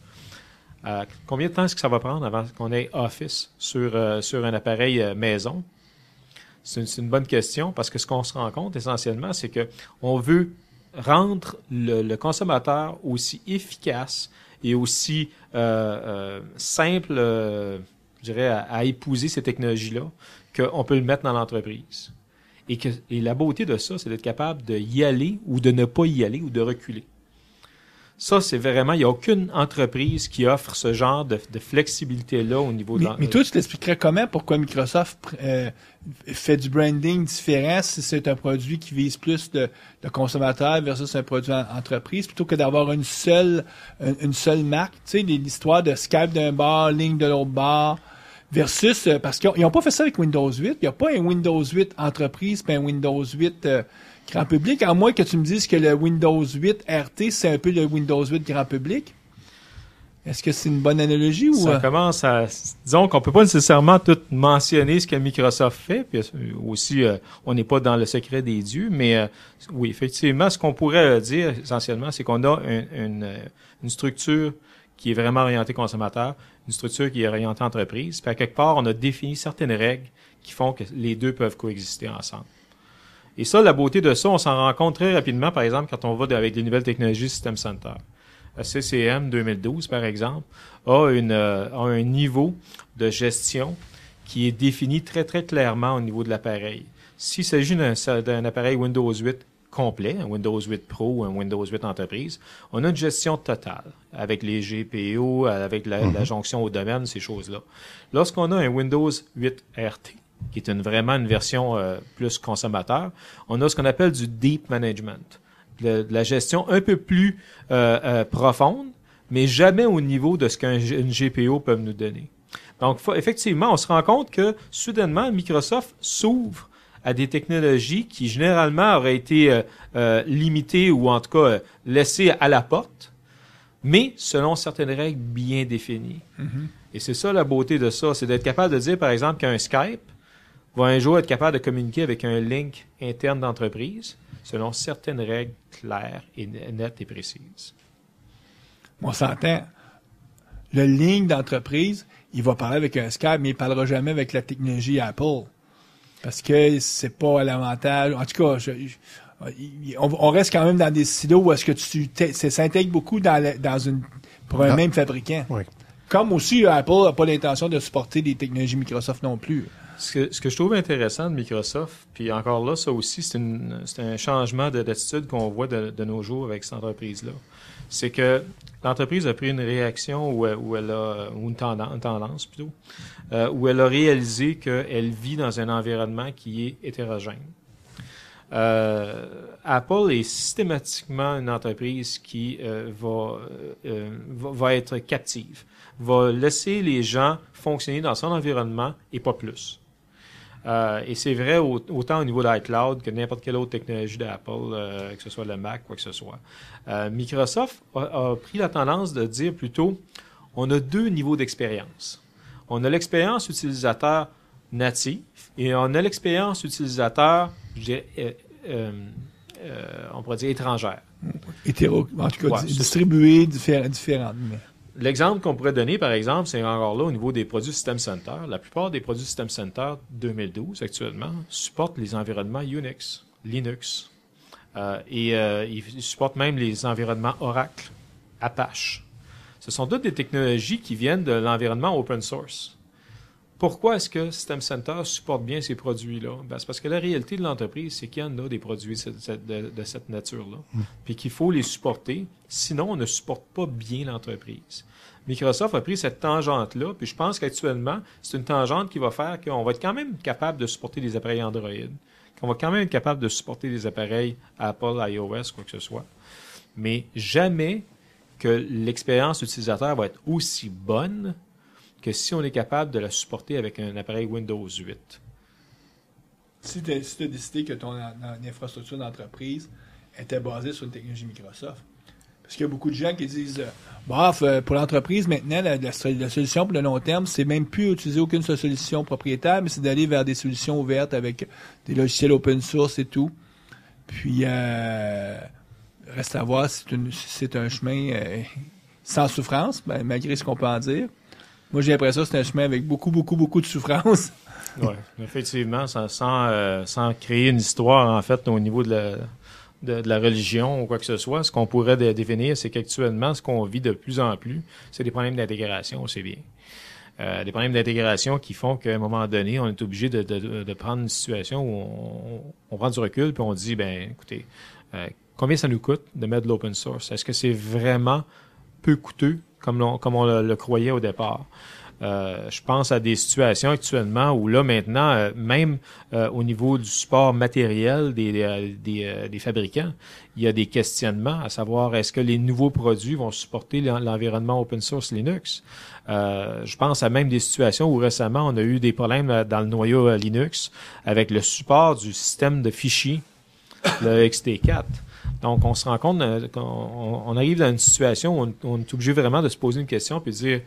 Combien de temps est-ce que ça va prendre avant qu'on ait Office sur un appareil maison? C'est une bonne question parce que ce qu'on se rend compte essentiellement, c'est que on veut rendre le consommateur aussi efficace et aussi simple, je dirais, à épouser ces technologies-là, qu'on peut le mettre dans l'entreprise. Et la beauté de ça, c'est d'être capable de y aller ou de ne pas y aller ou de reculer. Ça, c'est vraiment, il n'y a aucune entreprise qui offre ce genre de flexibilité-là au niveau de Mais toi, tu t'expliquerais comment, pourquoi Microsoft fait du branding différent si c'est un produit qui vise plus de consommateurs versus un produit entreprise, plutôt que d'avoir une seule marque. Tu sais, l'histoire de Skype d'un bar, Link de l'autre bar, versus, parce qu'ils n'ont pas fait ça avec Windows 8. Il n'y a pas un Windows 8 entreprise puis un Windows 8 grand public, à moins que tu me dises que le Windows 8 RT, c'est un peu le Windows 8 grand public. Est-ce que c'est une bonne analogie ou... Ça commence à... Disons qu'on peut pas nécessairement tout mentionner ce que Microsoft fait, puis aussi, on n'est pas dans le secret des dieux, mais oui, effectivement, ce qu'on pourrait dire essentiellement, c'est qu'on a une structure qui est vraiment orientée consommateur, une structure qui est orientée entreprise, puis à quelque part, on a défini certaines règles qui font que les deux peuvent coexister ensemble. Et ça, la beauté de ça, on s'en rend compte très rapidement, par exemple, quand on va avec les nouvelles technologies System Center. CCM 2012, par exemple, a un niveau de gestion qui est défini très, très clairement au niveau de l'appareil. S'il s'agit d'un appareil Windows 8 complet, un Windows 8 Pro ou un Windows 8 Enterprise, on a une gestion totale avec les GPO, avec la jonction au domaine, ces choses-là. Lorsqu'on a un Windows 8 RT, qui est vraiment une version plus consommateur, on a ce qu'on appelle du Deep Management. De la gestion un peu plus profonde, mais jamais au niveau de ce qu'une GPO peut nous donner. Donc, effectivement, on se rend compte que, soudainement, Microsoft s'ouvre à des technologies qui, généralement, auraient été limitées ou, en tout cas, laissées à la porte, mais selon certaines règles bien définies. Mm-hmm. Et c'est ça la beauté de ça, c'est d'être capable de dire, par exemple, qu'un Skype va un jour être capable de communiquer avec un link interne d'entreprise, selon certaines règles claires et nettes et précises. On s'entend. Le ligne d'entreprise, il va parler avec un Skype, mais il ne parlera jamais avec la technologie Apple. Parce que c'est pas à l'avantage. En tout cas, on reste quand même dans des silos où est-ce que ça s'intègre beaucoup pour un même fabricant. Oui. Comme aussi, Apple n'a pas l'intention de supporter des technologies Microsoft non plus. Ce que je trouve intéressant de Microsoft, puis encore là, ça aussi, c'est un changement d'attitude qu'on voit de nos jours avec cette entreprise-là. C'est que l'entreprise a pris une réaction ou une tendance plutôt, où elle a réalisé qu'elle vit dans un environnement qui est hétérogène. Apple est systématiquement une entreprise qui va être captive, va laisser les gens fonctionner dans son environnement et pas plus. Et c'est vrai autant au niveau de iCloud que n'importe quelle autre technologie d'Apple, que ce soit le Mac, quoi que ce soit. Microsoft a pris la tendance de dire plutôt, on a deux niveaux d'expérience. On a l'expérience utilisateur native et on a l'expérience utilisateur, je dirais, on pourrait dire étrangère. En tout cas, distribuée, différente. Mais... L'exemple qu'on pourrait donner, par exemple, c'est encore là au niveau des produits System Center. La plupart des produits System Center 2012 actuellement supportent les environnements Unix, Linux, et ils supportent même les environnements Oracle, Apache. Ce sont toutes des technologies qui viennent de l'environnement open source. Pourquoi est-ce que System Center supporte bien ces produits-là? Ben, c'est parce que la réalité de l'entreprise, c'est qu'il y en a des produits de cette nature-là, puis qu'il faut les supporter. Sinon, on ne supporte pas bien l'entreprise. Microsoft a pris cette tangente-là, puis je pense qu'actuellement, c'est une tangente qui va faire qu'on va être quand même capable de supporter des appareils Android, qu'on va quand même être capable de supporter des appareils Apple, iOS, quoi que ce soit. Mais jamais que l'expérience utilisateur va être aussi bonne que si on est capable de la supporter avec un appareil Windows 8. Si tu as décidé que ton infrastructure d'entreprise était basée sur une technologie Microsoft, parce qu'il y a beaucoup de gens qui disent pour l'entreprise, maintenant, la solution pour le long terme, c'est même plus utiliser aucune solution propriétaire, mais c'est d'aller vers des solutions ouvertes avec des logiciels open source et tout. Puis, reste à voir si c'est un chemin sans souffrance, malgré ce qu'on peut en dire. Moi, j'ai l'impression que c'est un chemin avec beaucoup, beaucoup, beaucoup de souffrance. Oui, effectivement, sans créer une histoire, en fait, au niveau de la religion ou quoi que ce soit, ce qu'on pourrait définir, c'est qu'actuellement, ce qu'on vit de plus en plus, c'est des problèmes d'intégration, c'est bien. Des problèmes d'intégration qui font qu'à un moment donné, on est obligé de prendre une situation où on prend du recul puis on dit, écoutez, combien ça nous coûte de mettre de l'open source? Est-ce que c'est vraiment peu coûteux comme on le croyait au départ? Je pense à des situations actuellement où là, maintenant, même au niveau du support matériel des fabricants, il y a des questionnements à savoir est-ce que les nouveaux produits vont supporter l'environnement open source Linux? Je pense à même des situations où récemment, on a eu des problèmes dans le noyau Linux avec le support du système de fichiers, le XT4. Donc, on se rend compte qu'on arrive dans une situation où on est obligé vraiment de se poser une question puis de dire,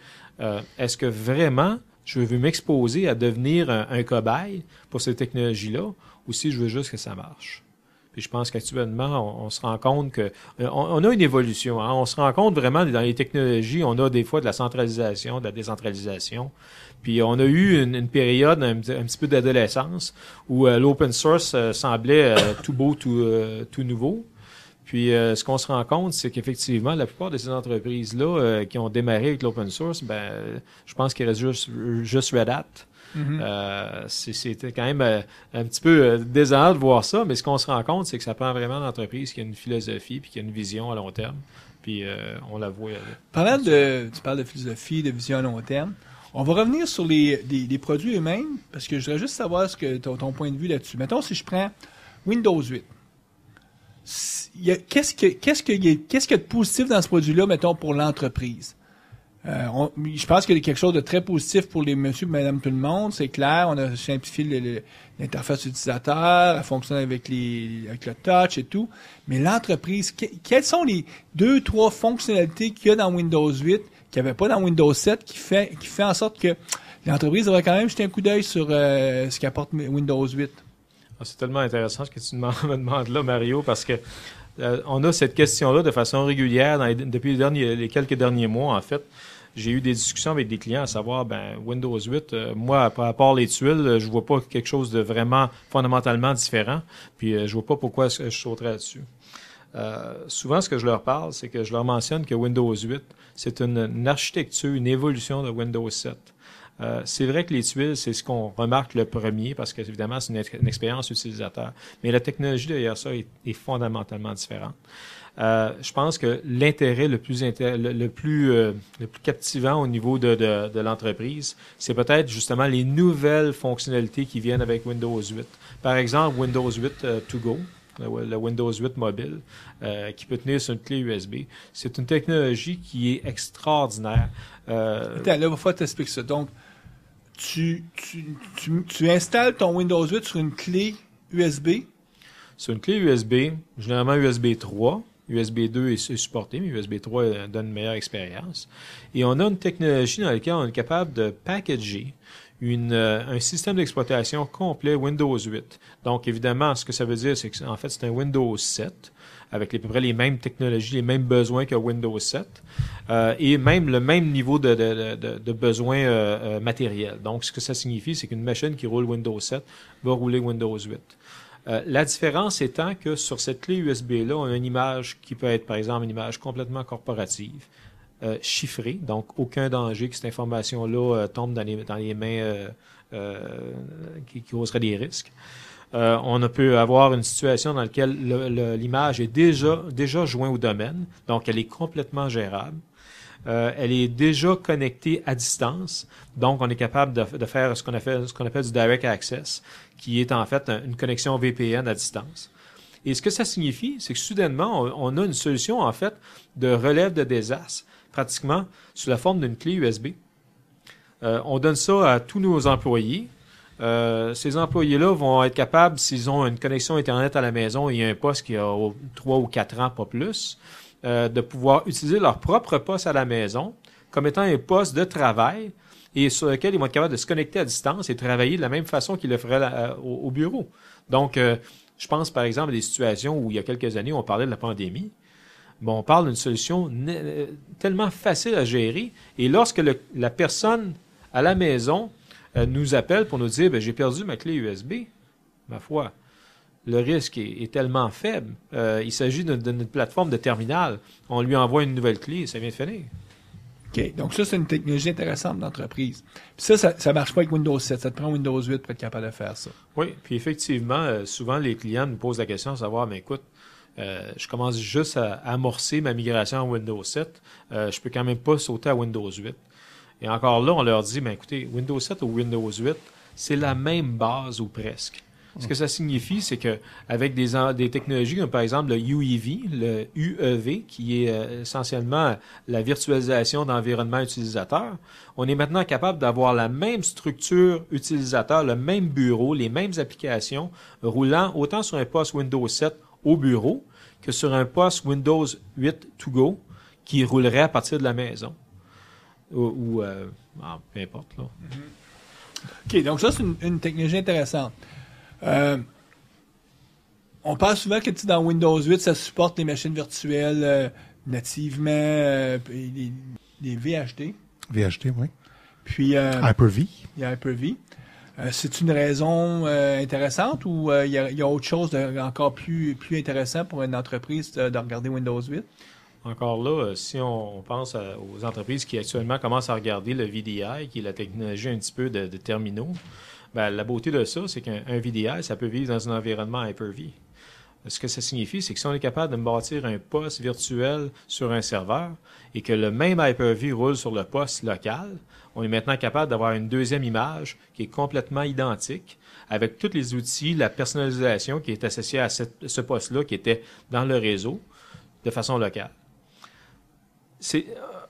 est-ce que vraiment je veux m'exposer à devenir un cobaye pour ces technologies-là ou si je veux juste que ça marche? Puis je pense qu'actuellement, on se rend compte que on a une évolution. Hein? On se rend compte vraiment dans les technologies, on a des fois de la centralisation, de la décentralisation. Puis on a eu une période, un petit peu d'adolescence, où l'open source semblait tout beau, tout nouveau. Puis ce qu'on se rend compte, c'est qu'effectivement, la plupart de ces entreprises-là qui ont démarré avec l'open source, je pense qu'il reste juste Red Hat. C'était quand même un petit peu désolant de voir ça, mais ce qu'on se rend compte, c'est que ça prend vraiment une entreprise qui a une philosophie puis qui a une vision à long terme. Puis on la voit. Tu parles de philosophie, de vision à long terme. On va revenir sur les produits eux-mêmes, parce que je voudrais juste savoir ton point de vue là-dessus. Mettons, si je prends Windows 8, qu'est-ce qu'il y a de positif dans ce produit-là, mettons, pour l'entreprise? Je pense qu'il y a quelque chose de très positif pour les monsieur et madame tout le monde, c'est clair. On a simplifié l'interface utilisateur, elle fonctionne avec le touch et tout. Mais l'entreprise, quelles sont les 2-3 fonctionnalités qu'il y a dans Windows 8 qu'il n'y avait pas dans Windows 7 qui fait en sorte que l'entreprise devrait quand même jeter un coup d'œil sur ce qu'apporte Windows 8? C'est tellement intéressant ce que tu me demandes là, Mario, parce que on a cette question-là de façon régulière depuis les quelques derniers mois, en fait. J'ai eu des discussions avec des clients à savoir, Windows 8, moi, à part les tuiles, je vois pas quelque chose de vraiment fondamentalement différent, puis je vois pas pourquoi je sauterais là-dessus. Souvent, ce que je leur parle, c'est que je leur mentionne que Windows 8, c'est une architecture, une évolution de Windows 7. C'est vrai que les tuiles, c'est ce qu'on remarque le premier, parce qu'évidemment, c'est une expérience utilisateur. Mais la technologie derrière ça est fondamentalement différente. Je pense que l'intérêt le plus captivant au niveau de l'entreprise, c'est peut-être justement les nouvelles fonctionnalités qui viennent avec Windows 8. Par exemple, Windows 8 To Go, le Windows 8 mobile, qui peut tenir sur une clé USB. C'est une technologie qui est extraordinaire. Attends, là, il va falloir t'expliquer ça. Donc, tu installes ton Windows 8 sur une clé USB? Sur une clé USB, généralement USB 3. USB 2 est supporté, mais USB 3 donne une meilleure expérience. Et on a une technologie dans laquelle on est capable de packager un système d'exploitation complet Windows 8. Donc, évidemment, ce que ça veut dire, c'est qu'en fait, c'est un Windows 7 avec à peu près les mêmes technologies, les mêmes besoins que Windows 7 et même le même niveau de besoins matériels. Donc, ce que ça signifie, c'est qu'une machine qui roule Windows 7 va rouler Windows 8. La différence étant que sur cette clé USB-là, on a une image qui peut être, par exemple, une image complètement corporative, chiffrée, donc aucun danger que cette information-là tombe dans les mains qui causeraient des risques. On peut avoir une situation dans laquelle l'image est déjà jointe au domaine, donc elle est complètement gérable. Elle est déjà connectée à distance, donc on est capable de faire ce qu'on appelle du Direct Access, qui est en fait une connexion VPN à distance. Et ce que ça signifie, c'est que soudainement, on a une solution en fait de relève de désastre, pratiquement sous la forme d'une clé USB. On donne ça à tous nos employés. Ces employés-là vont être capables, s'ils ont une connexion Internet à la maison, il y a un poste qui a 3 ou 4 ans, pas plus, de pouvoir utiliser leur propre poste à la maison comme étant un poste de travail et sur lequel ils vont être capables de se connecter à distance et travailler de la même façon qu'ils le feraient au bureau. Donc, je pense par exemple à des situations où il y a quelques années, on parlait de la pandémie. Bon, on parle d'une solution tellement facile à gérer et lorsque la personne à la maison nous appelle pour nous dire « j'ai perdu ma clé USB », ma foi, le risque est tellement faible. Il s'agit d'une plateforme de terminal. On lui envoie une nouvelle clé et ça vient de finir. OK. Donc ça, c'est une technologie intéressante d'entreprise. Puis ça marche pas avec Windows 7. Ça te prend Windows 8 pour être capable de faire ça. Oui. Puis effectivement, souvent, les clients nous posent la question de savoir, mais écoute, je commence juste à amorcer ma migration à Windows 7. Je peux quand même pas sauter à Windows 8. Et encore là, on leur dit, mais écoutez, Windows 7 ou Windows 8, c'est la même base ou presque. Ce que ça signifie, c'est que avec des technologies comme par exemple le UEV, qui est essentiellement la virtualisation d'environnement utilisateur, on est maintenant capable d'avoir la même structure utilisateur, le même bureau, les mêmes applications roulant autant sur un poste Windows 7 au bureau que sur un poste Windows 8 to go qui roulerait à partir de la maison. Ou peu importe, là. OK, donc ça, c'est une technologie intéressante. On parle souvent que dans Windows 8, ça supporte les machines virtuelles nativement, les VHD. VHD, oui. Puis, Hyper-V. il y a Hyper-V. C'est une raison intéressante ou il y a autre chose encore plus intéressant pour une entreprise de regarder Windows 8? Encore là, si on pense aux entreprises qui actuellement commencent à regarder le VDI, qui est la technologie un petit peu de terminaux, ben, la beauté de ça, c'est qu'un VDI, ça peut vivre dans un environnement Hyper-V. Ce que ça signifie, c'est que si on est capable de me bâtir un poste virtuel sur un serveur et que le même Hyper-V roule sur le poste local, on est maintenant capable d'avoir une deuxième image qui est complètement identique avec tous les outils, la personnalisation qui est associée à ce poste-là qui était dans le réseau de façon locale.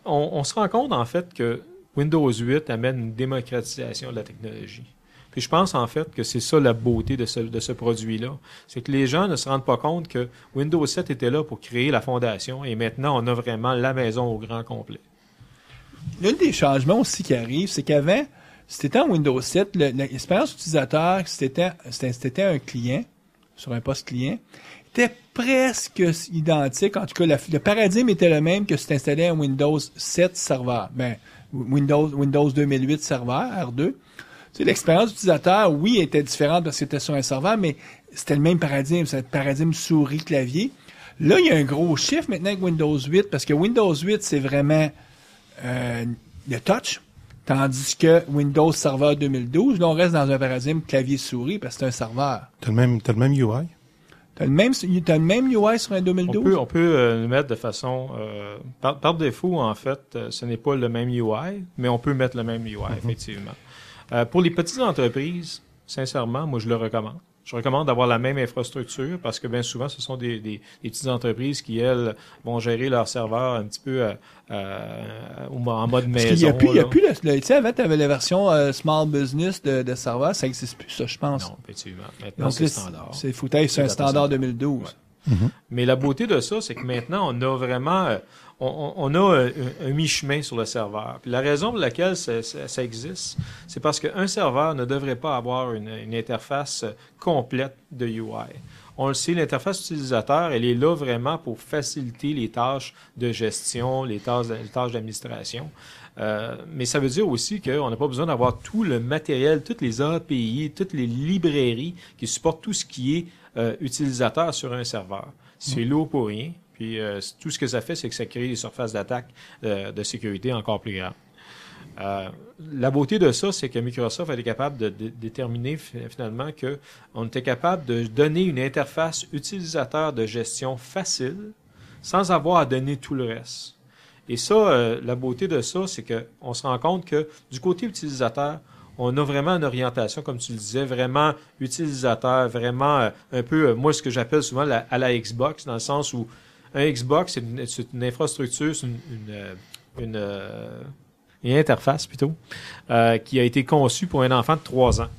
On se rend compte, en fait, que Windows 8 amène une démocratisation de la technologie. Puis je pense, en fait, que c'est ça la beauté de ce produit-là. C'est que les gens ne se rendent pas compte que Windows 7 était là pour créer la fondation et maintenant, on a vraiment la maison au grand complet. L'un des changements aussi qui arrive, c'est qu'avant, si tu étais en Windows 7, l'expérience utilisateur, si c'était un client, sur un poste client, était presque identique. En tout cas, le paradigme était le même que si tu installais un Windows 7 serveur. Ben, Windows 2008 serveur, R2. Tu sais, l'expérience utilisateur, oui, était différente parce que c'était sur un serveur, mais c'était le même paradigme. C'était le paradigme souris-clavier. Là, il y a un gros chiffre maintenant avec Windows 8 parce que Windows 8, c'est vraiment le touch. Tandis que Windows Server 2012, là, on reste dans un paradigme clavier-souris parce que c'est un serveur. T'as le même UI? T'as le même UI sur un 2012? On peut le mettre de façon... par défaut, en fait, ce n'est pas le même UI, mais on peut mettre le même UI, effectivement. Pour les petites entreprises, sincèrement, moi, je le recommande. Je recommande d'avoir la même infrastructure parce que bien souvent, ce sont des petites entreprises qui, elles, vont gérer leur serveur un petit peu en mode maison. Il n'y a plus tu sais, avant, tu avais la version Small Business de serveur, ça n'existe plus, ça, je pense. Non, effectivement. Maintenant, c'est standard. C'est foutu sur un standard 2012. Ouais. Mais la beauté de ça, c'est que maintenant, on a vraiment... On a un mi-chemin sur le serveur. Puis la raison pour laquelle ça existe, c'est parce qu'un serveur ne devrait pas avoir une interface complète de UI. On le sait, l'interface utilisateur, elle est là vraiment pour faciliter les tâches de gestion, les tâches d'administration. Mais ça veut dire aussi qu'on n'a pas besoin d'avoir tout le matériel, toutes les API, toutes les librairies qui supportent tout ce qui est utilisateur sur un serveur. C'est lourd pour rien. Puis tout ce que ça fait, c'est que ça crée des surfaces d'attaque de sécurité encore plus grandes. La beauté de ça, c'est que Microsoft était capable de déterminer finalement qu'on était capable de donner une interface utilisateur de gestion facile sans avoir à donner tout le reste. Et ça, la beauté de ça, c'est qu'on se rend compte que du côté utilisateur, on a vraiment une orientation, comme tu le disais, vraiment utilisateur, vraiment un peu, moi, ce que j'appelle souvent à la Xbox, dans le sens où un Xbox, c'est une infrastructure, c'est une interface plutôt, qui a été conçue pour un enfant de 3 ans.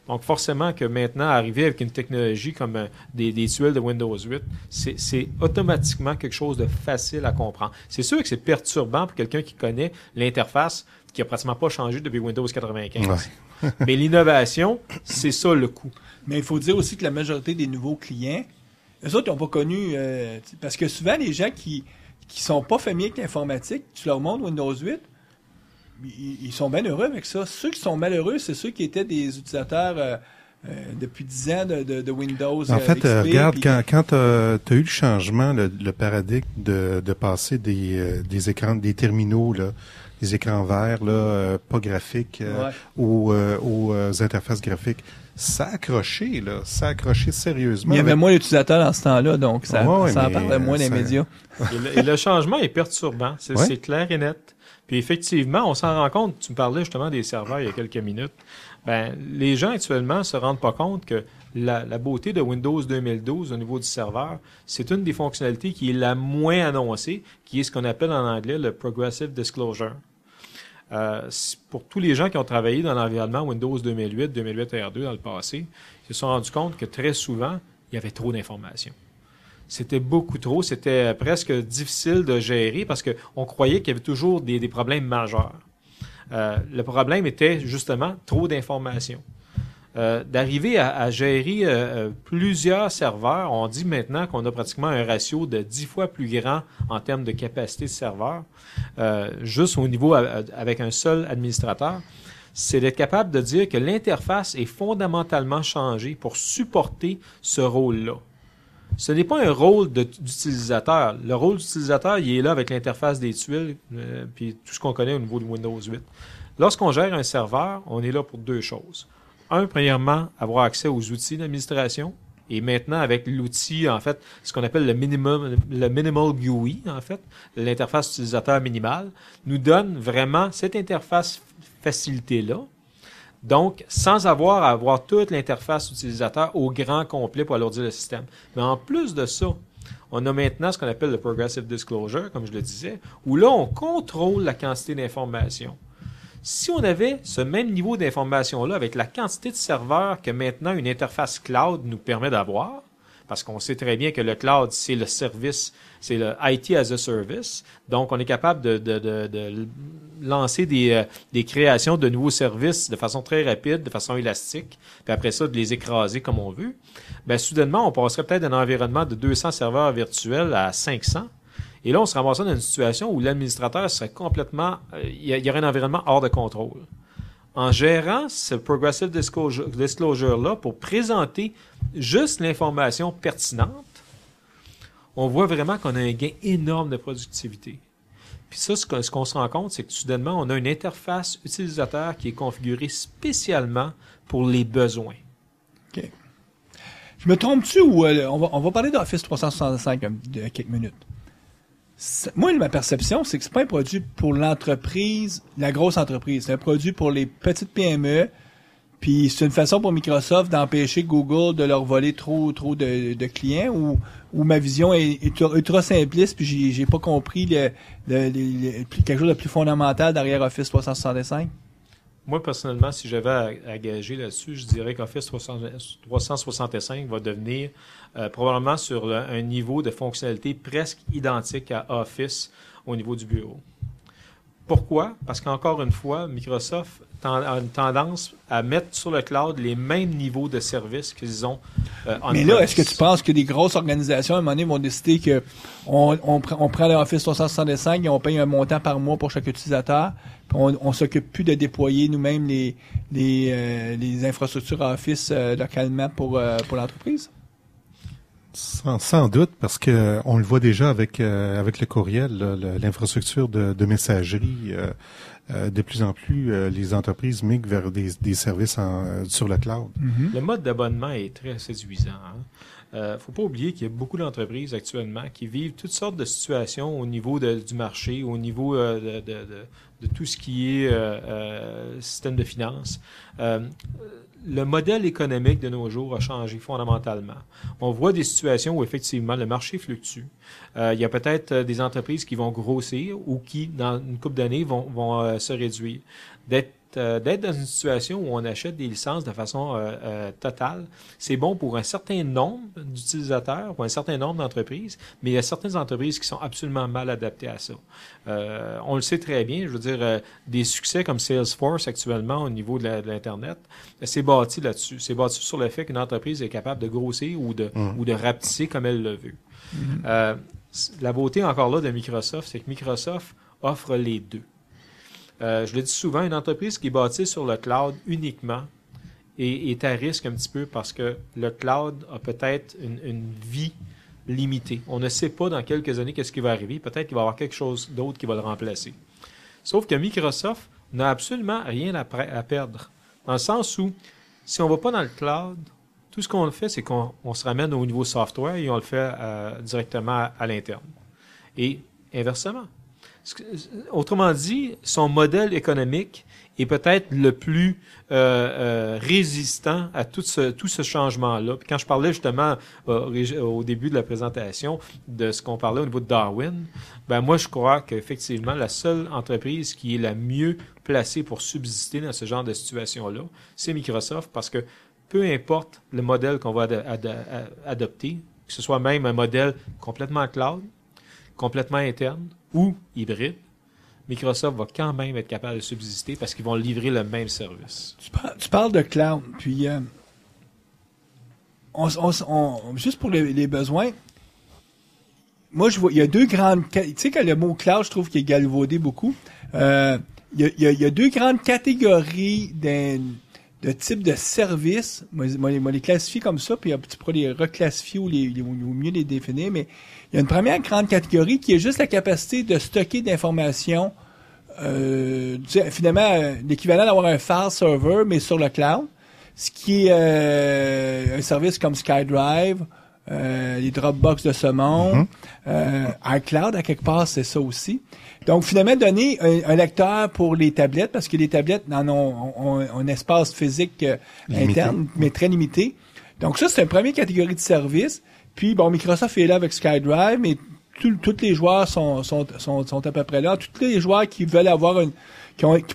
Donc, forcément que maintenant, arriver avec une technologie comme des tuiles de Windows 8, c'est automatiquement quelque chose de facile à comprendre. C'est sûr que c'est perturbant pour quelqu'un qui connaît l'interface qui n'a pratiquement pas changé depuis Windows 95. Ouais. Mais l'innovation, c'est ça le coup. Mais il faut dire aussi que la majorité des nouveaux clients, eux autres, ils n'ont pas connu... parce que souvent, les gens qui sont pas familiers avec l'informatique, tu leur montres Windows 8, ils sont bien heureux avec ça. Ceux qui sont malheureux, c'est ceux qui étaient des utilisateurs depuis 10 ans de Windows. En fait, XP, regarde, quand tu as eu le changement, le paradigme de passer des écrans, des terminaux, là, des écrans verts, là, pas graphiques, aux interfaces graphiques, ça a accroché, là. Ça a accroché sérieusement. Il y avait moins d'utilisateurs dans ce temps-là, donc ça en parlait moins dans les médias. Et le changement est perturbant. C'est clair et net. Puis effectivement, on s'en rend compte. Tu me parlais justement des serveurs il y a quelques minutes. Ben, les gens actuellement se rendent pas compte que la beauté de Windows 2012 au niveau du serveur, c'est une des fonctionnalités qui est la moins annoncée, qui est ce qu'on appelle en anglais le Progressive Disclosure. Pour tous les gens qui ont travaillé dans l'environnement Windows 2008 R2 dans le passé, ils se sont rendus compte que très souvent, il y avait trop d'informations. C'était beaucoup trop. C'était presque difficile de gérer parce qu'on croyait qu'il y avait toujours des problèmes majeurs. Le problème était justement trop d'informations. D'arriver à gérer plusieurs serveurs, on dit maintenant qu'on a pratiquement un ratio de 10 fois plus grand en termes de capacité de serveur, juste au niveau avec un seul administrateur. C'est d'être capable de dire que l'interface est fondamentalement changée pour supporter ce rôle-là. Ce n'est pas un rôle d'utilisateur. Le rôle d'utilisateur, il est là avec l'interface des tuiles, puis tout ce qu'on connaît au niveau de Windows 8. Lorsqu'on gère un serveur, on est là pour deux choses. Premièrement, avoir accès aux outils d'administration. Et maintenant, avec l'outil, en fait, ce qu'on appelle le minimal GUI, en fait, l'interface utilisateur minimale, nous donne vraiment cette interface facilité-là. Donc, sans avoir à avoir toute l'interface utilisateur au grand complet pour alourdir le système. Mais en plus de ça, on a maintenant ce qu'on appelle le Progressive Disclosure, comme je le disais, où là, on contrôle la quantité d'informations. Si on avait ce même niveau d'information-là avec la quantité de serveurs que maintenant une interface cloud nous permet d'avoir, parce qu'on sait très bien que le cloud, c'est le service, c'est le IT as a service. Donc, on est capable de lancer des créations de nouveaux services de façon très rapide, de façon élastique, puis après ça, de les écraser comme on veut. Bien, soudainement, on passerait peut-être d'un environnement de 200 serveurs virtuels à 500. Et là, on se ramasserait dans une situation où l'administrateur serait complètement... il y aurait un environnement hors de contrôle. En gérant ce Progressive Disclosure-là pour présenter juste l'information pertinente, on voit vraiment qu'on a un gain énorme de productivité. Puis ça, ce qu'on se rend compte, c'est que soudainement, on a une interface utilisateur qui est configurée spécialement pour les besoins. OK. Je me trompe-tu ou on va parler d'Office 365 de quelques minutes? Moi, ma perception, c'est que c'est pas un produit pour l'entreprise, la grosse entreprise. C'est un produit pour les petites PME. Puis c'est une façon pour Microsoft d'empêcher Google de leur voler trop de clients ou ma vision est ultra simpliste puis j'ai pas compris quelque chose de plus fondamental derrière Office 365. Moi, personnellement, si j'avais à gager là-dessus, je dirais qu'Office 365 va devenir probablement sur un niveau de fonctionnalité presque identique à Office au niveau du bureau. Pourquoi? Parce qu'encore une fois, Microsoft a une tendance à mettre sur le cloud les mêmes niveaux de services qu'ils ont en Mais là, est-ce que tu penses que des grosses organisations, à un moment donné, vont décider que on prend l'Office 365 et on paye un montant par mois pour chaque utilisateur, puis on s'occupe plus de déployer nous-mêmes les infrastructures Office localement pour l'entreprise? Sans doute, parce que on le voit déjà avec le courriel, là, l'infrastructure de messagerie. De plus en plus, les entreprises migrent vers des services sur le cloud. Mm-hmm. Le mode d'abonnement est très séduisant. Faut pas oublier qu'il y a beaucoup d'entreprises actuellement qui vivent toutes sortes de situations au niveau du marché, au niveau de tout ce qui est système de finances. Le modèle économique de nos jours a changé fondamentalement. On voit des situations où effectivement le marché fluctue. Il y a peut-être des entreprises qui vont grossir ou qui, dans une couple d'années, vont se réduire. D'être dans une situation où on achète des licences de façon totale, c'est bon pour un certain nombre d'utilisateurs ou un certain nombre d'entreprises, mais il y a certaines entreprises qui sont absolument mal adaptées à ça. On le sait très bien, je veux dire, des succès comme Salesforce actuellement au niveau de l'Internet, c'est bâti là-dessus. C'est bâti sur le fait qu'une entreprise est capable de grossir ou de rapetisser comme elle le veut. Mm-hmm. La beauté encore là de Microsoft, c'est que Microsoft offre les deux. Je le dis souvent, une entreprise qui est bâtie sur le cloud uniquement est à risque un petit peu parce que le cloud a peut-être une vie limitée. On ne sait pas dans quelques années qu'est-ce qui va arriver. Peut-être qu'il va y avoir quelque chose d'autre qui va le remplacer. Sauf que Microsoft n'a absolument rien à perdre. Dans le sens où, si on ne va pas dans le cloud, tout ce qu'on fait, c'est qu'on se ramène au niveau software et on le fait directement à l'interne. Et inversement. Autrement dit, son modèle économique est peut-être le plus résistant à tout ce changement-là. Puis quand je parlais justement au début de la présentation de ce qu'on parlait au niveau de Darwin, ben moi je crois qu'effectivement la seule entreprise qui est la mieux placée pour subsister dans ce genre de situation-là, c'est Microsoft, parce que peu importe le modèle qu'on va adopter, que ce soit même un modèle complètement cloud, complètement interne ou hybride, Microsoft va quand même être capable de subsister parce qu'ils vont livrer le même service. Tu parles de cloud, puis juste pour les besoins, moi, je vois, il y a deux grandes... Tu sais que le mot cloud, je trouve qu'il est galvaudé beaucoup. Il y a deux grandes catégories de types de services. Moi, les classifier comme ça, puis tu pourras les reclassifier ou mieux les définir, mais il y a une première grande catégorie qui est juste la capacité de stocker d'informations, finalement, l'équivalent d'avoir un file server, mais sur le cloud, ce qui est un service comme SkyDrive, les Dropbox de ce monde, iCloud, à quelque part, c'est ça aussi. Donc, finalement, donner un lecteur pour les tablettes, parce que les tablettes ont un espace physique interne, mais très limité. Donc, ça, c'est une première catégorie de services. Puis, bon, Microsoft est là avec SkyDrive, mais tous les joueurs sont à peu près là. Tous les joueurs qui veulent avoir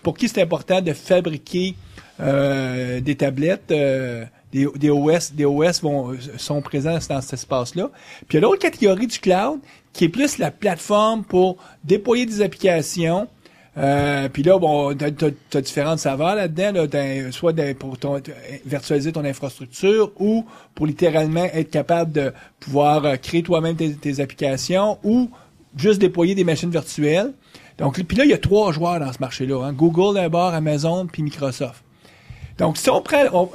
pour qui c'est important de fabriquer des tablettes, des OS sont présents dans cet espace-là. Puis il y a l'autre catégorie du cloud qui est plus la plateforme pour déployer des applications. Puis là, bon, t'as différentes saveurs là-dedans, là, soit pour virtualiser ton infrastructure ou pour littéralement être capable de pouvoir créer toi-même tes applications ou juste déployer des machines virtuelles. Donc, puis là, il y a 3 joueurs dans ce marché-là, hein, Google d'abord, Amazon, puis Microsoft. Donc, si on prend,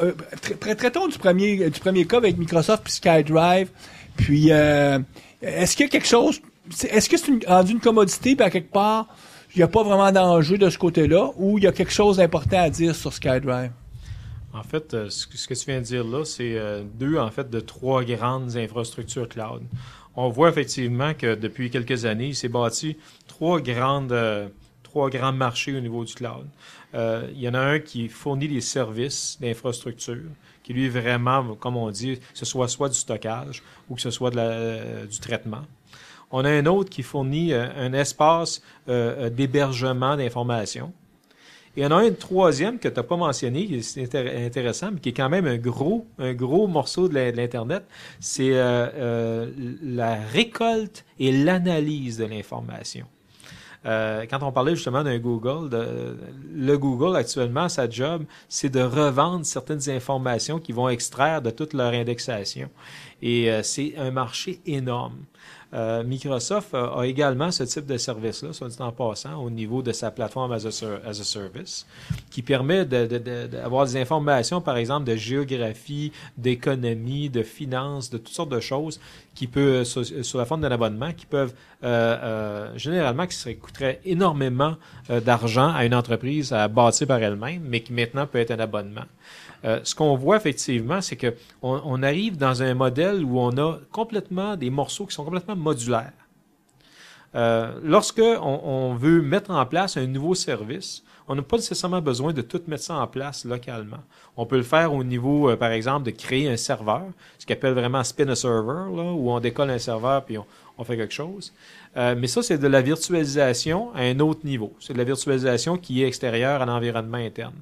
traitons du premier cas avec Microsoft puis SkyDrive, puis est-ce qu'il y a quelque chose, est-ce que c'est rendu une commodité, puis à quelque part, il n'y a pas vraiment d'enjeu de ce côté-là, ou il y a quelque chose d'important à dire sur SkyDrive? En fait, ce que tu viens de dire là, c'est 2, en fait, de 3 grandes infrastructures cloud. On voit effectivement que depuis quelques années, il s'est bâti 3 grands marchés au niveau du cloud. Il y en a un qui fournit des services d'infrastructure, qui lui vraiment, comme on dit, que ce soit du stockage ou que ce soit du traitement. On a un autre qui fournit un espace d'hébergement d'informations. Et on a un troisième que tu n'as pas mentionné, c'est intéressant, mais qui est quand même un gros morceau de l'Internet, c'est la récolte et l'analyse de l'information. Quand on parlait justement d'un Google, le Google actuellement, sa job, c'est de revendre certaines informations qu'ils vont extraire de toute leur indexation. Et c'est un marché énorme. Microsoft a également ce type de service-là, soit dit en passant, au niveau de sa plateforme as a service, qui permet d'avoir des informations, par exemple, de géographie, d'économie, de finances, de toutes sortes de choses qui peuvent, sur la forme d'un abonnement, qui peuvent, généralement, qui coûterait énormément d'argent à une entreprise à bâtir par elle-même, mais qui maintenant peut être un abonnement. Ce qu'on voit effectivement, c'est que on arrive dans un modèle où on a complètement des morceaux qui sont complètement modulaires. Lorsque on veut mettre en place un nouveau service, on n'a pas nécessairement besoin de tout mettre ça en place localement. On peut le faire au niveau, par exemple, de créer un serveur, ce qu'on appelle vraiment spin a server, là, où on décolle un serveur puis on fait quelque chose. Mais ça, c'est de la virtualisation à un autre niveau. C'est de la virtualisation qui est extérieure à l'environnement interne.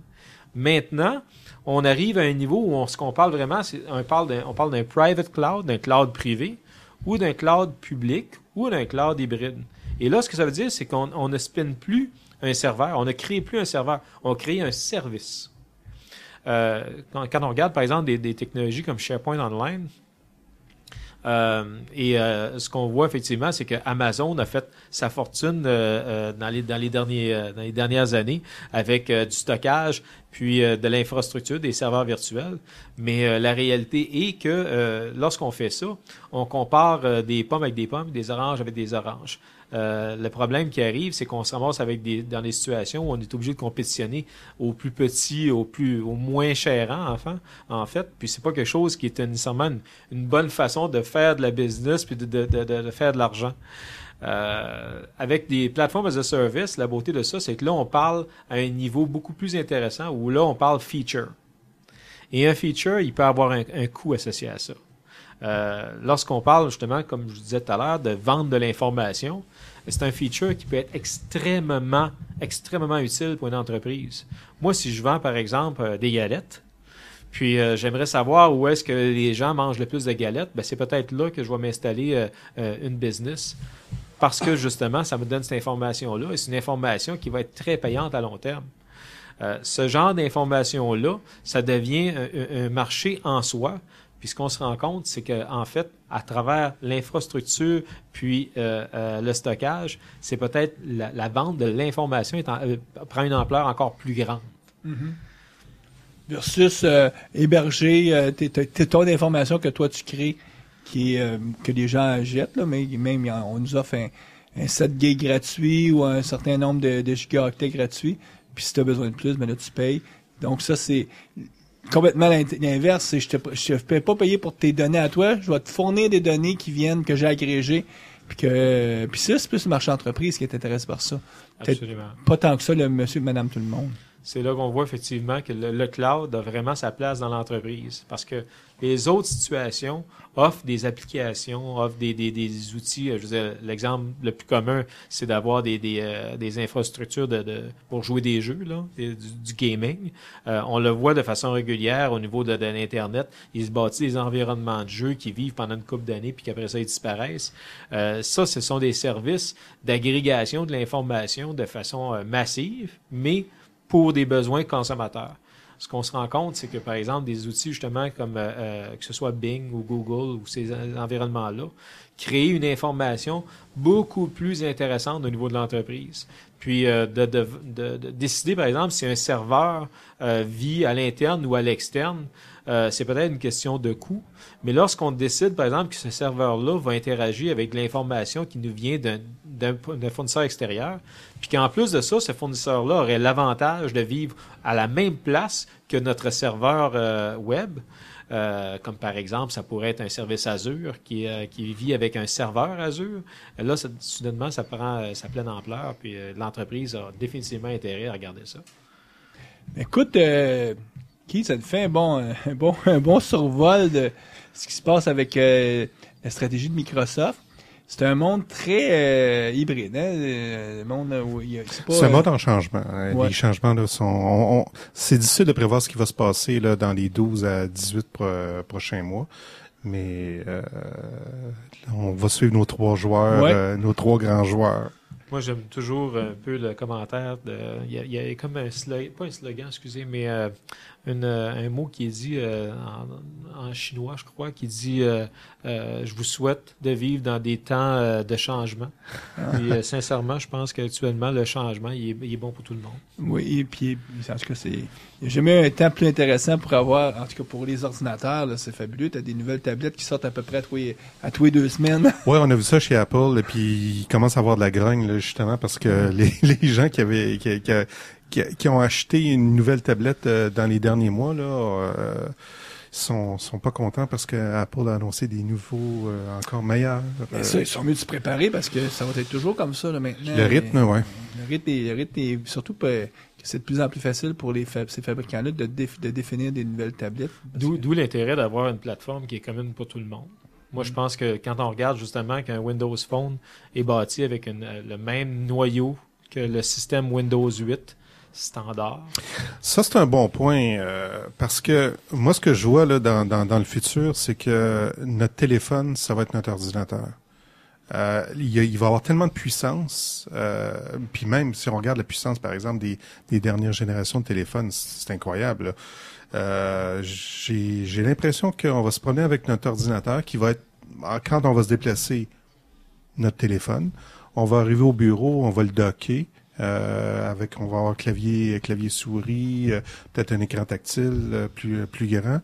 Maintenant, on arrive à un niveau où ce qu'on parle vraiment, on parle d'un private cloud, d'un cloud privé, ou d'un cloud public, ou d'un cloud hybride. Et là, ce que ça veut dire, c'est qu'on ne spinne plus un serveur, on ne crée plus un serveur, on crée un service. Quand on regarde, par exemple, des technologies comme SharePoint Online, ce qu'on voit effectivement, c'est que Amazon a fait sa fortune dans les dernières années avec du stockage puis de l'infrastructure, des serveurs virtuels. Mais la réalité est que lorsqu'on fait ça, on compare des pommes avec des pommes, des oranges avec des oranges. Le problème qui arrive, c'est qu'on se ramasse dans des situations où on est obligé de compétitionner au plus petit, au moins cher en fait. Puis c'est pas quelque chose qui est nécessairement une bonne façon de faire de la business puis de faire de l'argent. Avec des plateformes as a service, la beauté de ça, c'est que là, on parle à un niveau beaucoup plus intéressant où là, on parle feature. Et un feature, il peut avoir un coût associé à ça. Lorsqu'on parle justement, comme je vous disais tout à l'heure, de vendre de l'information, c'est un feature qui peut être extrêmement utile pour une entreprise. Moi, si je vends, par exemple, des galettes, Puis j'aimerais savoir où est-ce que les gens mangent le plus de galettes. Ben, c'est peut-être là que je vais m'installer une business. Parce que justement, ça me donne cette information-là. Et c'est une information qui va être très payante à long terme. Ce genre d'information-là, ça devient un marché en soi. Puis ce qu'on se rend compte, c'est qu'en fait, à travers l'infrastructure puis le stockage, c'est peut-être la vente de l'information prend une ampleur encore plus grande. Mm-hmm. Versus héberger ton information que toi tu crées, que les gens jettent, là, mais même on nous offre un 7 GB gratuit ou un certain nombre de gigaoctets gratuits. Puis si tu as besoin de plus, ben là, tu payes. Donc ça, c'est complètement l'inverse. C'est je te fais pas payer pour tes données à toi. Je vais te fournir des données que j'ai agrégées. Puis ça, c'est plus le marché entreprise qui est intéressé par ça. Absolument. Pas tant que ça, le monsieur, madame, tout le monde. C'est là qu'on voit effectivement que le cloud a vraiment sa place dans l'entreprise. Parce que les autres situations offrent des applications, offrent des outils. Je veux dire, l'exemple le plus commun, c'est d'avoir des infrastructures pour jouer des jeux, là, du gaming. On le voit de façon régulière au niveau de l'Internet. Ils se bâtissent des environnements de jeux qui vivent pendant une couple d'années puis qu'après ça, ils disparaissent. Ça, ce sont des services d'agrégation de l'information de façon massive, mais pour des besoins consommateurs. Ce qu'on se rend compte, c'est que, par exemple, des outils, justement, comme que ce soit Bing ou Google ou ces environnements-là, créent une information beaucoup plus intéressante au niveau de l'entreprise. Puis, de décider, par exemple, si un serveur vit à l'interne ou à l'externe, c'est peut-être une question de coût. Mais lorsqu'on décide, par exemple, que ce serveur-là va interagir avec l'information qui nous vient d'un fournisseur extérieur, puis qu'en plus de ça, ce fournisseur-là aurait l'avantage de vivre à la même place que notre serveur web, comme par exemple, ça pourrait être un service Azure qui vit avec un serveur Azure. Là, soudainement, ça prend sa pleine ampleur, puis l'entreprise a définitivement intérêt à regarder ça. Écoute, Keith, ça te fait un bon survol de ce qui se passe avec la stratégie de Microsoft. C'est un monde très hybride, hein? Le monde où c'est un monde en changement. Ouais. Les changements là, sont... c'est difficile de prévoir ce qui va se passer là, dans les 12 à 18 prochains mois. Mais on va suivre nos 3 joueurs, nos 3 grands joueurs. Moi, j'aime toujours un peu le commentaire il y a comme un slogan, pas un slogan, excusez, mais un mot qui est dit en chinois, je crois, qui dit je vous souhaite de vivre dans des temps de changement. Et sincèrement, je pense qu'actuellement, le changement, il est bon pour tout le monde. Oui, et puis, en tout cas, il n'y a jamais un temps plus intéressant pour avoir, en tout cas pour les ordinateurs, là, c'est fabuleux. Tu as des nouvelles tablettes qui sortent à peu près à tous les 2 semaines. Oui, on a vu ça chez Apple, et puis ils commencent à avoir de la grogne, là, justement, parce que les gens qui ont acheté une nouvelle tablette dans les derniers mois, là, sont pas contents parce que Apple a annoncé des nouveaux encore meilleurs. Mais ça, ils sont mieux de se préparer parce que ça va être toujours comme ça là, maintenant. Le rythme, oui. Le rythme est surtout que c'est de plus en plus facile pour ces fabricants-là de définir des nouvelles tablettes. D'où l'intérêt d'avoir une plateforme qui est commune pour tout le monde. Moi, je pense que quand on regarde justement qu'un Windows Phone est bâti avec le même noyau que le système Windows 8 standard. Ça, c'est un bon point parce que moi, ce que je vois là dans le futur, c'est que notre téléphone, ça va être notre ordinateur. Il va avoir tellement de puissance, puis même si on regarde la puissance, par exemple, des dernières générations de téléphones, c'est incroyable. J'ai l'impression qu'on va se promener avec notre ordinateur qui va être, quand on va se déplacer, notre téléphone, on va arriver au bureau, on va le docker, on va avoir clavier souris, peut-être un écran tactile plus grand.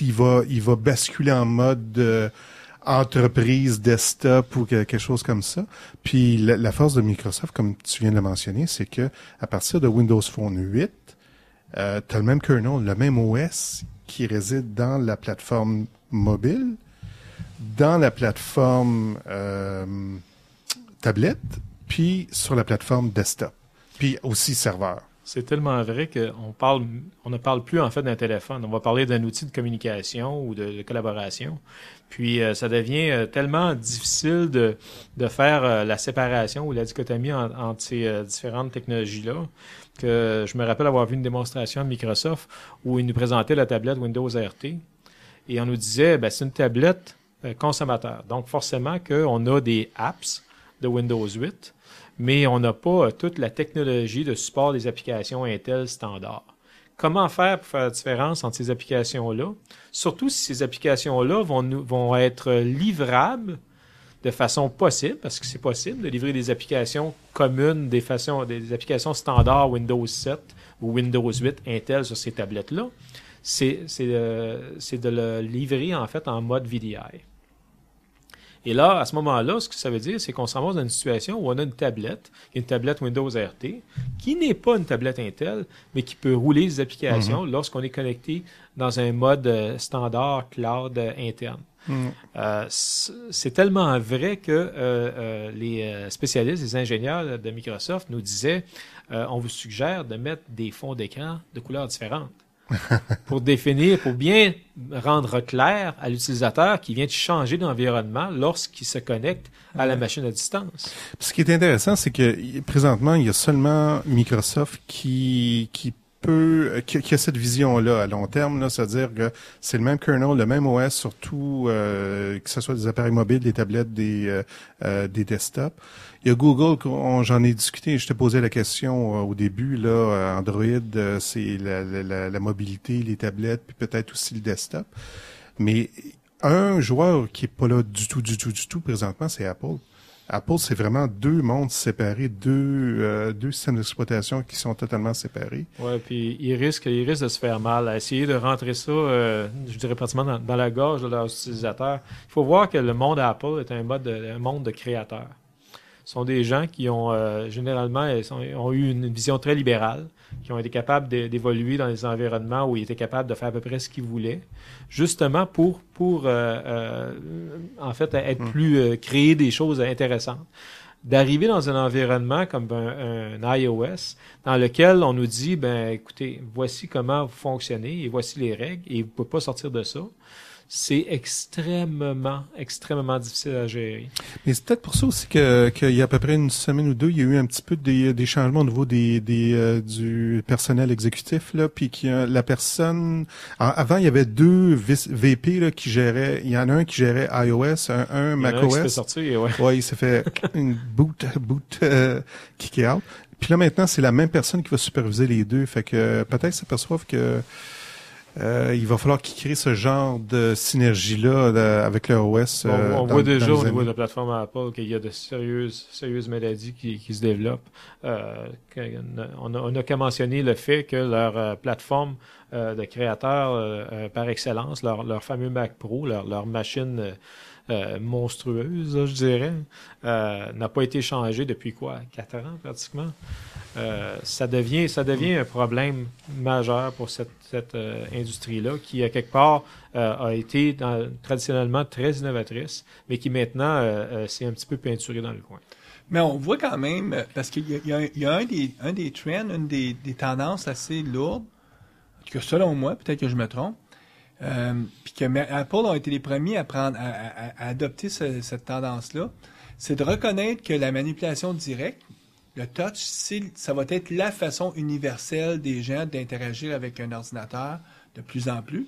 Il va basculer en mode entreprise, desktop ou quelque chose comme ça. Puis la force de Microsoft, comme tu viens de le mentionner, c'est que à partir de Windows Phone 8, t'as le même kernel, le même OS qui réside dans la plateforme mobile, dans la plateforme tablette, puis sur la plateforme desktop, puis aussi serveur. C'est tellement vrai on ne parle plus en fait d'un téléphone. On va parler d'un outil de communication ou de collaboration. Puis ça devient tellement difficile de faire la séparation ou la dichotomie entre ces différentes technologies-là que je me rappelle avoir vu une démonstration de Microsoft où ils nous présentaient la tablette Windows RT et on nous disait c'est une tablette consommateur. Donc forcément qu'on a des apps de Windows 8, mais on n'a pas toute la technologie de support des applications Intel standard. Comment faire pour faire la différence entre ces applications-là? Surtout si ces applications-là vont être livrables de façon possible, parce que c'est possible de livrer des applications communes, des applications standards Windows 7 ou Windows 8 Intel sur ces tablettes-là. C'est de le livrer en fait en mode VDI. Et là, à ce moment-là, ce que ça veut dire, c'est qu'on se ramasse dans une situation où on a une tablette Windows RT, qui n'est pas une tablette Intel, mais qui peut rouler des applications lorsqu'on est connecté dans un mode standard cloud interne. C'est tellement vrai que les spécialistes, les ingénieurs de Microsoft nous disaient on vous suggère de mettre des fonds d'écran de couleurs différentes. Pour bien rendre clair à l'utilisateur qui vient de changer d'environnement lorsqu'il se connecte à la machine à distance. Ce qui est intéressant, c'est que présentement, il y a seulement Microsoft qui a cette vision-là à long terme, là, c'est-à-dire que c'est le même kernel, le même OS, surtout que ce soit des appareils mobiles, des tablettes, des desktops. Il y a Google, j'en ai discuté, je te posais la question au début, là, Android, c'est la mobilité, les tablettes, puis peut-être aussi le desktop. Mais un joueur qui est pas là du tout présentement, c'est Apple. Apple, c'est vraiment deux mondes séparés, deux systèmes d'exploitation qui sont totalement séparés. Ouais, puis ils risquent de se faire mal à essayer de rentrer ça, je dirais pratiquement dans la gorge de leurs utilisateurs. Il faut voir que le monde Apple est un monde de créateurs. Ce sont des gens qui ont généralement ont eu une vision très libérale, qui ont été capables d'évoluer dans des environnements où ils étaient capables de faire à peu près ce qu'ils voulaient, justement pour en fait être plus créer des choses intéressantes. D'arriver dans un environnement comme un iOS dans lequel on nous dit écoutez, voici comment vous fonctionnez et voici les règles et vous ne pouvez pas sortir de ça. C'est extrêmement difficile à gérer. Mais c'est peut-être pour ça aussi qu'il y a à peu près une semaine ou deux, il y a eu un petit peu des changements au niveau du personnel exécutif, là, puis la personne, avant, il y avait deux VP, là, qui géraient, il y en a un qui gérait iOS, un macOS. Il s'est fait sortir, ouais. Ouais, il s'est fait une boot kick out. Puis là, maintenant, c'est la même personne qui va superviser les deux. Fait que peut-être s'aperçoivent que il va falloir qu'ils créent ce genre de synergie-là avec le OS. On voit déjà au niveau de la plateforme Apple qu'il y a de sérieuses maladies qui se développent. On n'a qu'à mentionner le fait que leur plateforme de créateurs par excellence, leur fameux Mac Pro, leur machine monstrueuse, là, je dirais, n'a pas été changée depuis 4 ans pratiquement. Ça devient un problème majeur pour cette industrie-là qui, à quelque part, a été traditionnellement très innovatrice, mais qui maintenant s'est un petit peu peinturée dans le coin. Mais on voit quand même, parce qu'il y a un des trends, une des tendances assez lourdes, que selon moi, peut-être que je me trompe, puis que Apple ont été les premiers à adopter cette tendance-là, c'est de reconnaître que la manipulation directe, le touch, ça va être la façon universelle des gens d'interagir avec un ordinateur de plus en plus,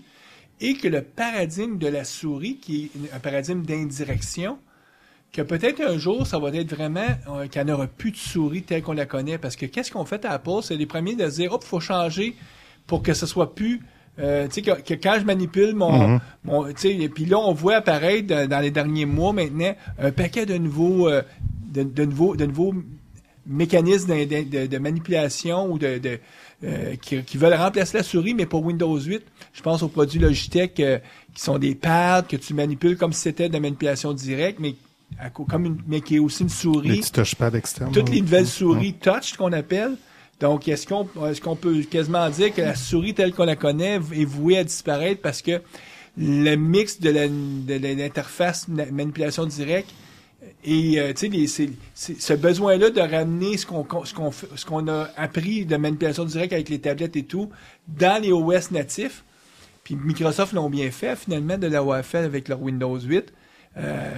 et que le paradigme de la souris, qui est un paradigme d'indirection, que peut-être un jour, ça va être vraiment qu'il n'y en aura plus de souris telle qu'on la connaît, parce que qu'est-ce qu'on fait à Apple? C'est les premiers de se dire, il faut changer pour que ce soit plus... tu sais, que quand je manipule mon tu sais, puis là, on voit apparaître dans les derniers mois maintenant un paquet de nouveaux mécanismes de manipulation ou qui veulent remplacer la souris, mais pour Windows 8. Je pense aux produits Logitech qui sont des pads que tu manipules comme si c'était de la manipulation directe, mais qui est aussi une souris. Les petits touchpads externes. Toutes les nouvelles souris touch qu'on appelle. Donc, est-ce qu'on peut quasiment dire que la souris telle qu'on la connaît est vouée à disparaître parce que le mix de l'interface manipulation directe Et tu sais, ce besoin-là de ramener ce qu'on a appris de manipulation directe avec les tablettes et tout dans les OS natifs. Puis Microsoft l'ont bien fait finalement de l'avoir fait avec leur Windows 8.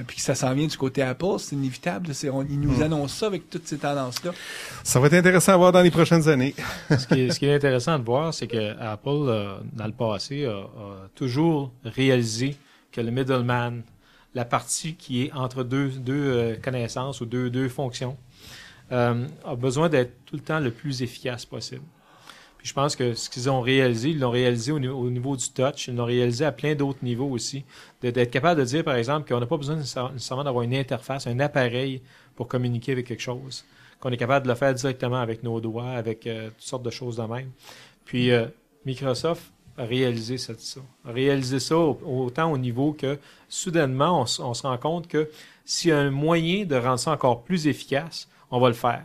Puis que ça s'en vient du côté Apple, c'est inévitable. Ils nous annoncent ça avec toutes ces tendances-là. Ça va être intéressant à voir dans les prochaines années. Ce qui est intéressant de voir, c'est que Apple, dans le passé, a toujours réalisé que le middleman, la partie qui est entre deux connaissances ou deux fonctions, a besoin d'être tout le temps le plus efficace possible. Puis je pense que ce qu'ils ont réalisé, ils l'ont réalisé au niveau du touch, ils l'ont réalisé à plein d'autres niveaux aussi. D'être capable de dire, par exemple, qu'on n'a pas besoin nécessairement d'avoir une interface, un appareil pour communiquer avec quelque chose. Qu'on est capable de le faire directement avec nos doigts, avec toutes sortes de choses de même. Puis Microsoft a réalisé ça. A réalisé ça autant au niveau que, soudainement, on se rend compte que s'il y a un moyen de rendre ça encore plus efficace, on va le faire.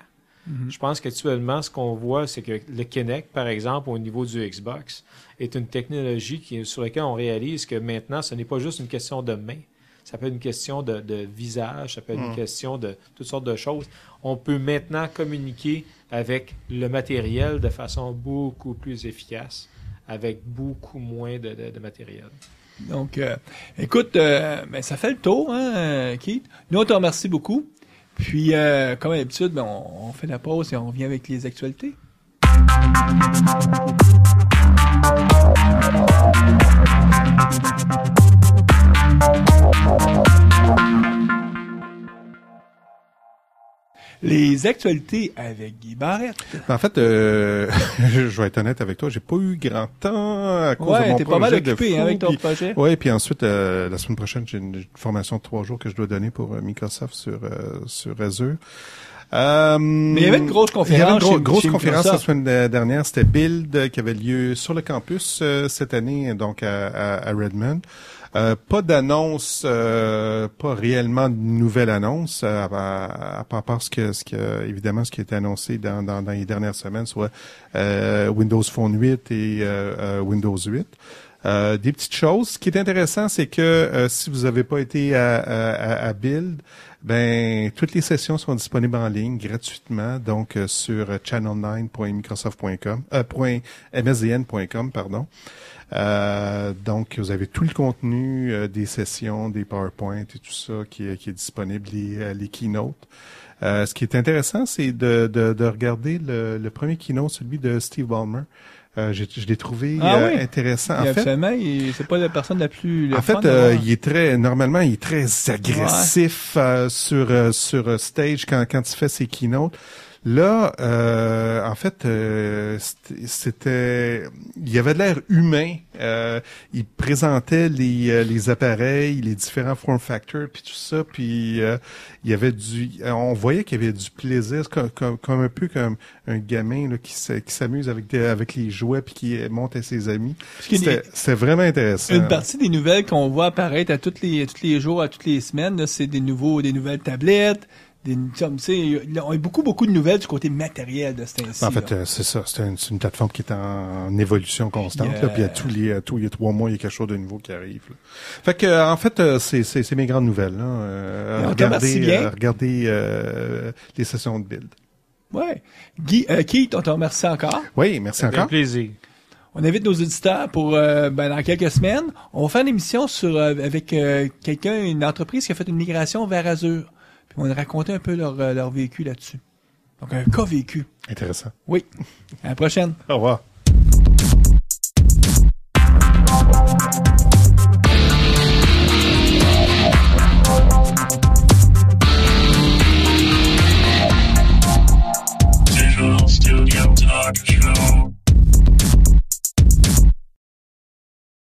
Je pense qu'actuellement, ce qu'on voit, c'est que le Kinect, par exemple, au niveau du Xbox, est une technologie sur laquelle on réalise que maintenant, ce n'est pas juste une question de main. Ça peut être une question de visage, ça peut être une question de toutes sortes de choses. On peut maintenant communiquer avec le matériel de façon beaucoup plus efficace, avec beaucoup moins de matériel. Donc, écoute, ça fait le tour, hein, Keith. Nous, on te remercie beaucoup. Puis, comme d'habitude, on fait la pause et on revient avec les actualités. Les actualités avec Guy Barrette. En fait, je vais être honnête avec toi, j'ai pas eu grand temps à cause de mon t'es projet. Pas mal occupé avec ton projet. Oui, puis ensuite, la semaine prochaine, j'ai une formation de 3 jours que je dois donner pour Microsoft sur Azure. Mais il y avait une grosse conférence. Il y avait une grosse chez conférence la Microsoft. semaine dernière. C'était Build qui avait lieu sur le campus cette année, donc à Redmond. Pas d'annonce, pas réellement de nouvelle annonce, à part évidemment ce qui a été annoncé dans les dernières semaines, soit Windows Phone 8 et Windows 8. Des petites choses. Ce qui est intéressant, c'est que si vous n'avez pas été à Build, toutes les sessions sont disponibles en ligne gratuitement, donc sur channel9.microsoft.com, .msdn.com, pardon. Donc, vous avez tout le contenu des sessions, des PowerPoint et tout ça qui est disponible, les keynotes. Ce qui est intéressant, c'est de regarder le premier keynote, celui de Steve Ballmer. Je l'ai trouvé intéressant. En fait, absolument, c'est pas la personne la plus. Il est très agressif sur stage quand il fait ses keynotes. Là, en fait, il avait de l'air humain. Il présentait les appareils, les différents form factors, puis tout ça. Puis il y avait on voyait qu'il y avait du plaisir, comme un peu comme un gamin là qui s'amuse avec les jouets puis qui monte à ses amis. C'était vraiment intéressant. Une partie des nouvelles qu'on voit apparaître à tous les jours, à toutes les semaines, là, c'est des nouvelles tablettes. Il y a beaucoup de nouvelles du côté matériel de cet ainsi. En fait, c'est ça. C'est une plateforme qui est en évolution constante. Là, puis tous les 3 mois, il y a quelque chose de nouveau qui arrive. Là. Fait que, en fait, c'est mes grandes nouvelles. Là. Regardez les sessions de Build. Ouais. Guy, Keith, on te remercie encore. Oui, merci encore. Un plaisir. On invite nos auditeurs pour dans quelques semaines. On va faire une émission avec quelqu'un, une entreprise qui a fait une migration vers Azure. Puis on va raconter un peu leur vécu là-dessus. Donc un cas vécu. Intéressant. Oui. À la prochaine. Au revoir.